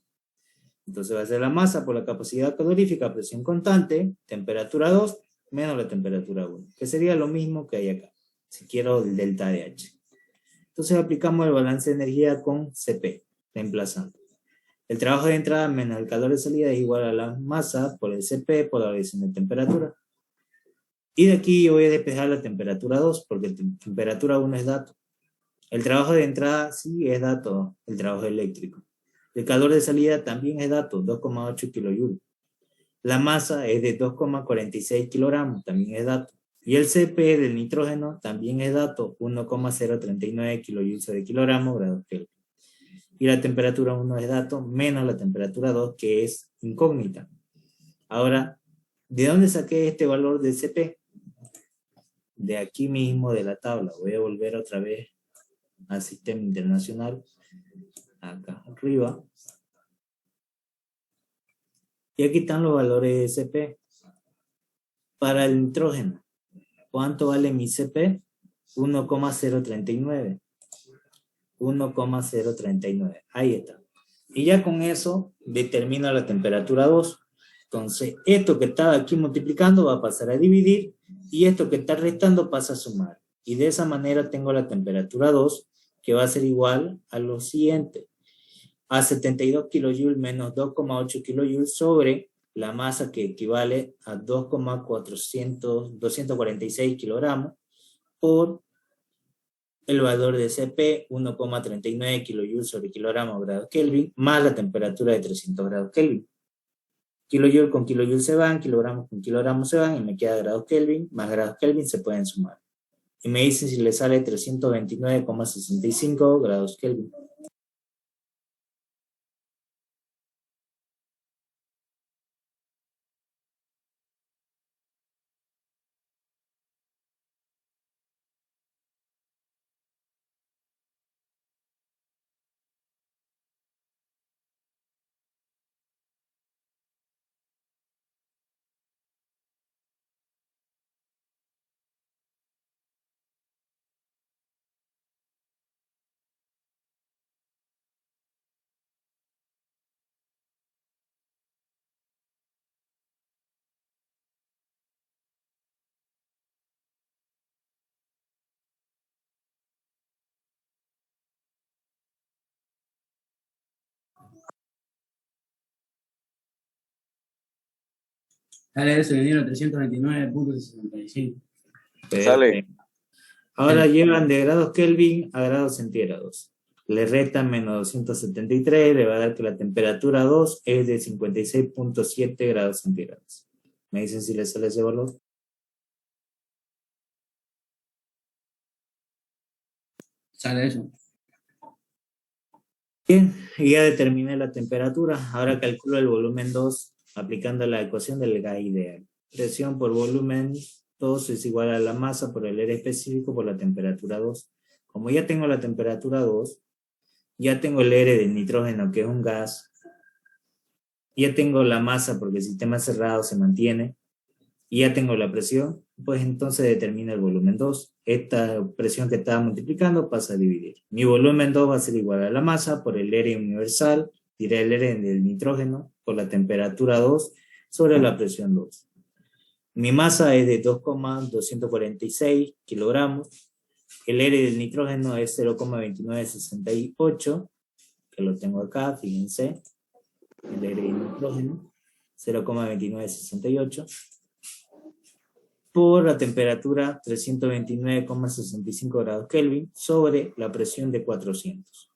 Entonces va a ser la masa por la capacidad calorífica, presión constante, temperatura 2 menos la temperatura 1, que sería lo mismo que hay acá, si quiero el delta de H. Entonces aplicamos el balance de energía con Cp, reemplazando. El trabajo de entrada menos el calor de salida es igual a la masa por el Cp por la variación de temperatura. Y de aquí yo voy a despejar la temperatura 2, porque temperatura 1 es dato. El trabajo de entrada sí es dato, el trabajo eléctrico. El calor de salida también es dato, 2,8 kilojoules. La masa es de 2,46 kilogramos, también es dato. Y el Cp del nitrógeno también es dato, 1,039 kilojoules sobre kilogramo, grados Kelvin. Y la temperatura 1 es dato, menos la temperatura 2, que es incógnita. Ahora, ¿de dónde saqué este valor de Cp? De aquí mismo de la tabla. Voy a volver otra vez al sistema internacional, acá arriba. Y aquí están los valores de CP. Para el nitrógeno, ¿cuánto vale mi CP? 1,039. 1,039. Ahí está. Y ya con eso determino la temperatura 2. Entonces, esto que está aquí multiplicando va a pasar a dividir y esto que está restando pasa a sumar. Y de esa manera tengo la temperatura 2 que va a ser igual a lo siguiente. A 72 kJ menos 2,8 kJ sobre la masa que equivale a 246 kilogramos por el valor de CP, 1,39 kJ sobre kilogramo grados Kelvin, más la temperatura de 300 grados Kelvin. Kilojoule con kilojoule se van, kilogramos con kilogramos se van, y me queda grados Kelvin, más grados Kelvin se pueden sumar. Y me dicen si le sale 329,65 grados Kelvin. Sale eso, ingeniero, 329,65. Sale. Ahora llevan de grados Kelvin a grados centígrados. Le restan menos 273, le va a dar que la temperatura 2 es de 56,7 grados centígrados. ¿Me dicen si le sale ese valor? Sale eso. Bien, y ya determiné la temperatura. Ahora calculo el volumen 2 aplicando la ecuación del gas ideal. Presión por volumen 2 es igual a la masa por el R específico por la temperatura 2. Como ya tengo la temperatura 2, ya tengo el R del nitrógeno, que es un gas, ya tengo la masa porque el sistema cerrado se mantiene, y ya tengo la presión, pues entonces determino el volumen 2. Esta presión que estaba multiplicando pasa a dividir. Mi volumen 2 va a ser igual a la masa por el R universal, diré el R del nitrógeno, por la temperatura 2 sobre la presión 2. Mi masa es de 2,246 kilogramos. El R del nitrógeno es 0,2968, que lo tengo acá, fíjense. El R del nitrógeno, 0,2968. Por la temperatura 329,65 grados Kelvin sobre la presión de 400.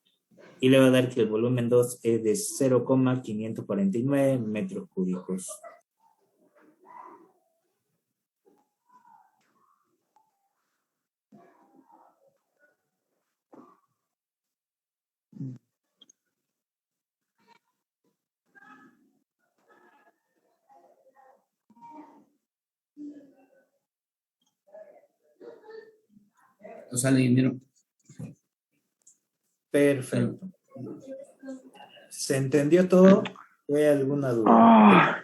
Y le va a dar que el volumen 2 es de 0,549 metros cúbicos. No sale, ingeniero. Perfecto. ¿Se entendió todo? ¿Hay alguna duda?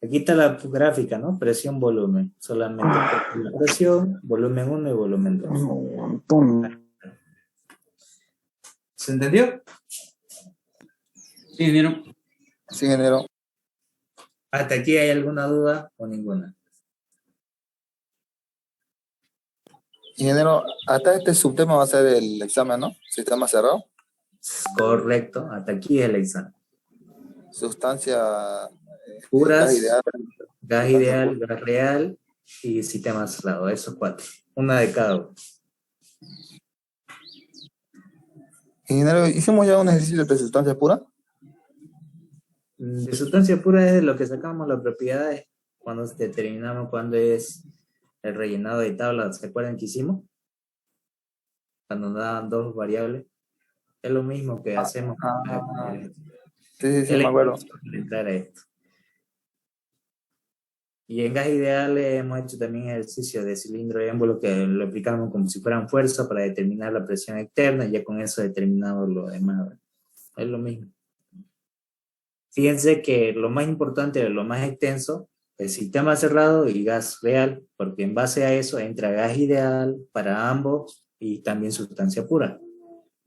Aquí está la gráfica, ¿no? Presión, volumen. Solamente la presión, volumen 1 y volumen 2. ¿Se entendió? Sí, ingeniero. Sí, ingeniero. ¿Hasta aquí hay alguna duda o ninguna? Ingeniero, hasta este subtema va a ser el examen, ¿no? Sistema cerrado. Correcto, hasta aquí es el examen. Sustancia Puras, gas ideal. gas real y sistema cerrado, esos 4. Una de cada uno. Ingeniero, ¿hicimos ya un ejercicio de sustancia pura? De sustancia pura es de lo que sacamos las propiedades cuando determinamos cuándo es el rellenado de tablas. ¿Se acuerdan que hicimos? Cuando nos daban 2 variables. Es lo mismo que hacemos. Sí, me acuerdo. Entrar a esto. Y en gas ideal hemos hecho también ejercicio de cilindro y émbolo que lo aplicamos como si fueran fuerza para determinar la presión externa y ya con eso determinamos lo demás. Es lo mismo. Fíjense que lo más importante, lo más extenso, el sistema cerrado y gas real, porque en base a eso entra gas ideal para ambos y también sustancia pura.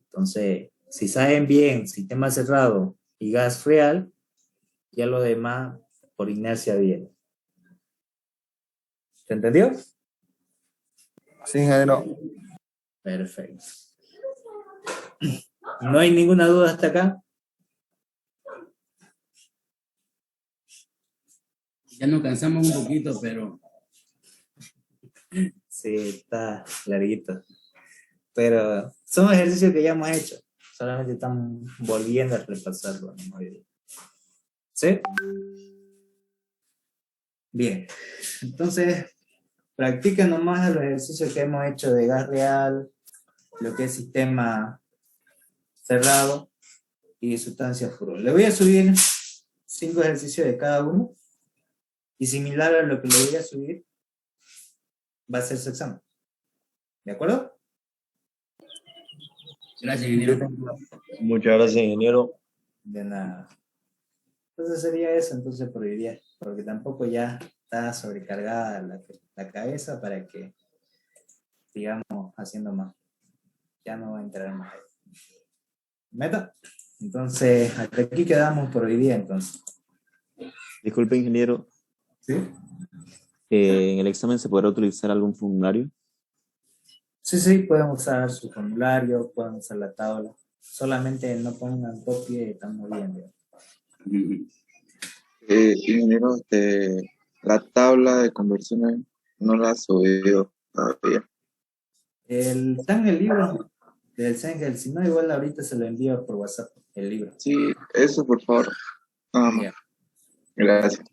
Entonces, si saben bien sistema cerrado y gas real, ya lo demás por inercia viene. ¿Se entendió? Sí, ingeniero. Perfecto. ¿No hay ninguna duda hasta acá? Ya nos cansamos un poquito, pero Sí, está larguito. Pero son ejercicios que ya hemos hecho. Solamente estamos volviendo a repasarlo. ¿No? ¿Sí? Bien. Entonces, practiquen nomás los ejercicios que hemos hecho de gas real, lo que es sistema cerrado y sustancia pura. Le voy a subir 5 ejercicios de cada uno y similar a lo que le voy a subir va a ser su examen. ¿De acuerdo? gracias, ingeniero. Muchas gracias, ingeniero. De nada. Entonces sería eso entonces por hoy día, porque tampoco ya está sobrecargada la cabeza para que sigamos haciendo más. Ya no va a entrar más. ¿Meta? Entonces, hasta aquí quedamos por hoy día entonces. Disculpe, ingeniero, ¿Sí? ¿en el examen se podrá utilizar algún formulario? Sí, pueden usar su formulario, pueden usar la tabla. Solamente no pongan copia y estamos bien. Ingeniero, la tabla de conversiones no la ha subido todavía. Está en el libro del Sengel, si no, igual ahorita se lo envío por WhatsApp, el libro. Sí, eso por favor. Nada más. Ya. Gracias.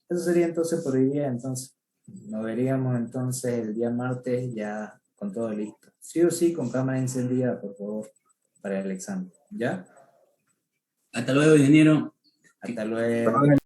Eso sería entonces por hoy día, entonces. Nos veríamos entonces el día martes ya con todo listo. Sí o sí, con cámara encendida, por favor, para el examen. ¿Ya? Hasta luego, ingeniero. Hasta luego.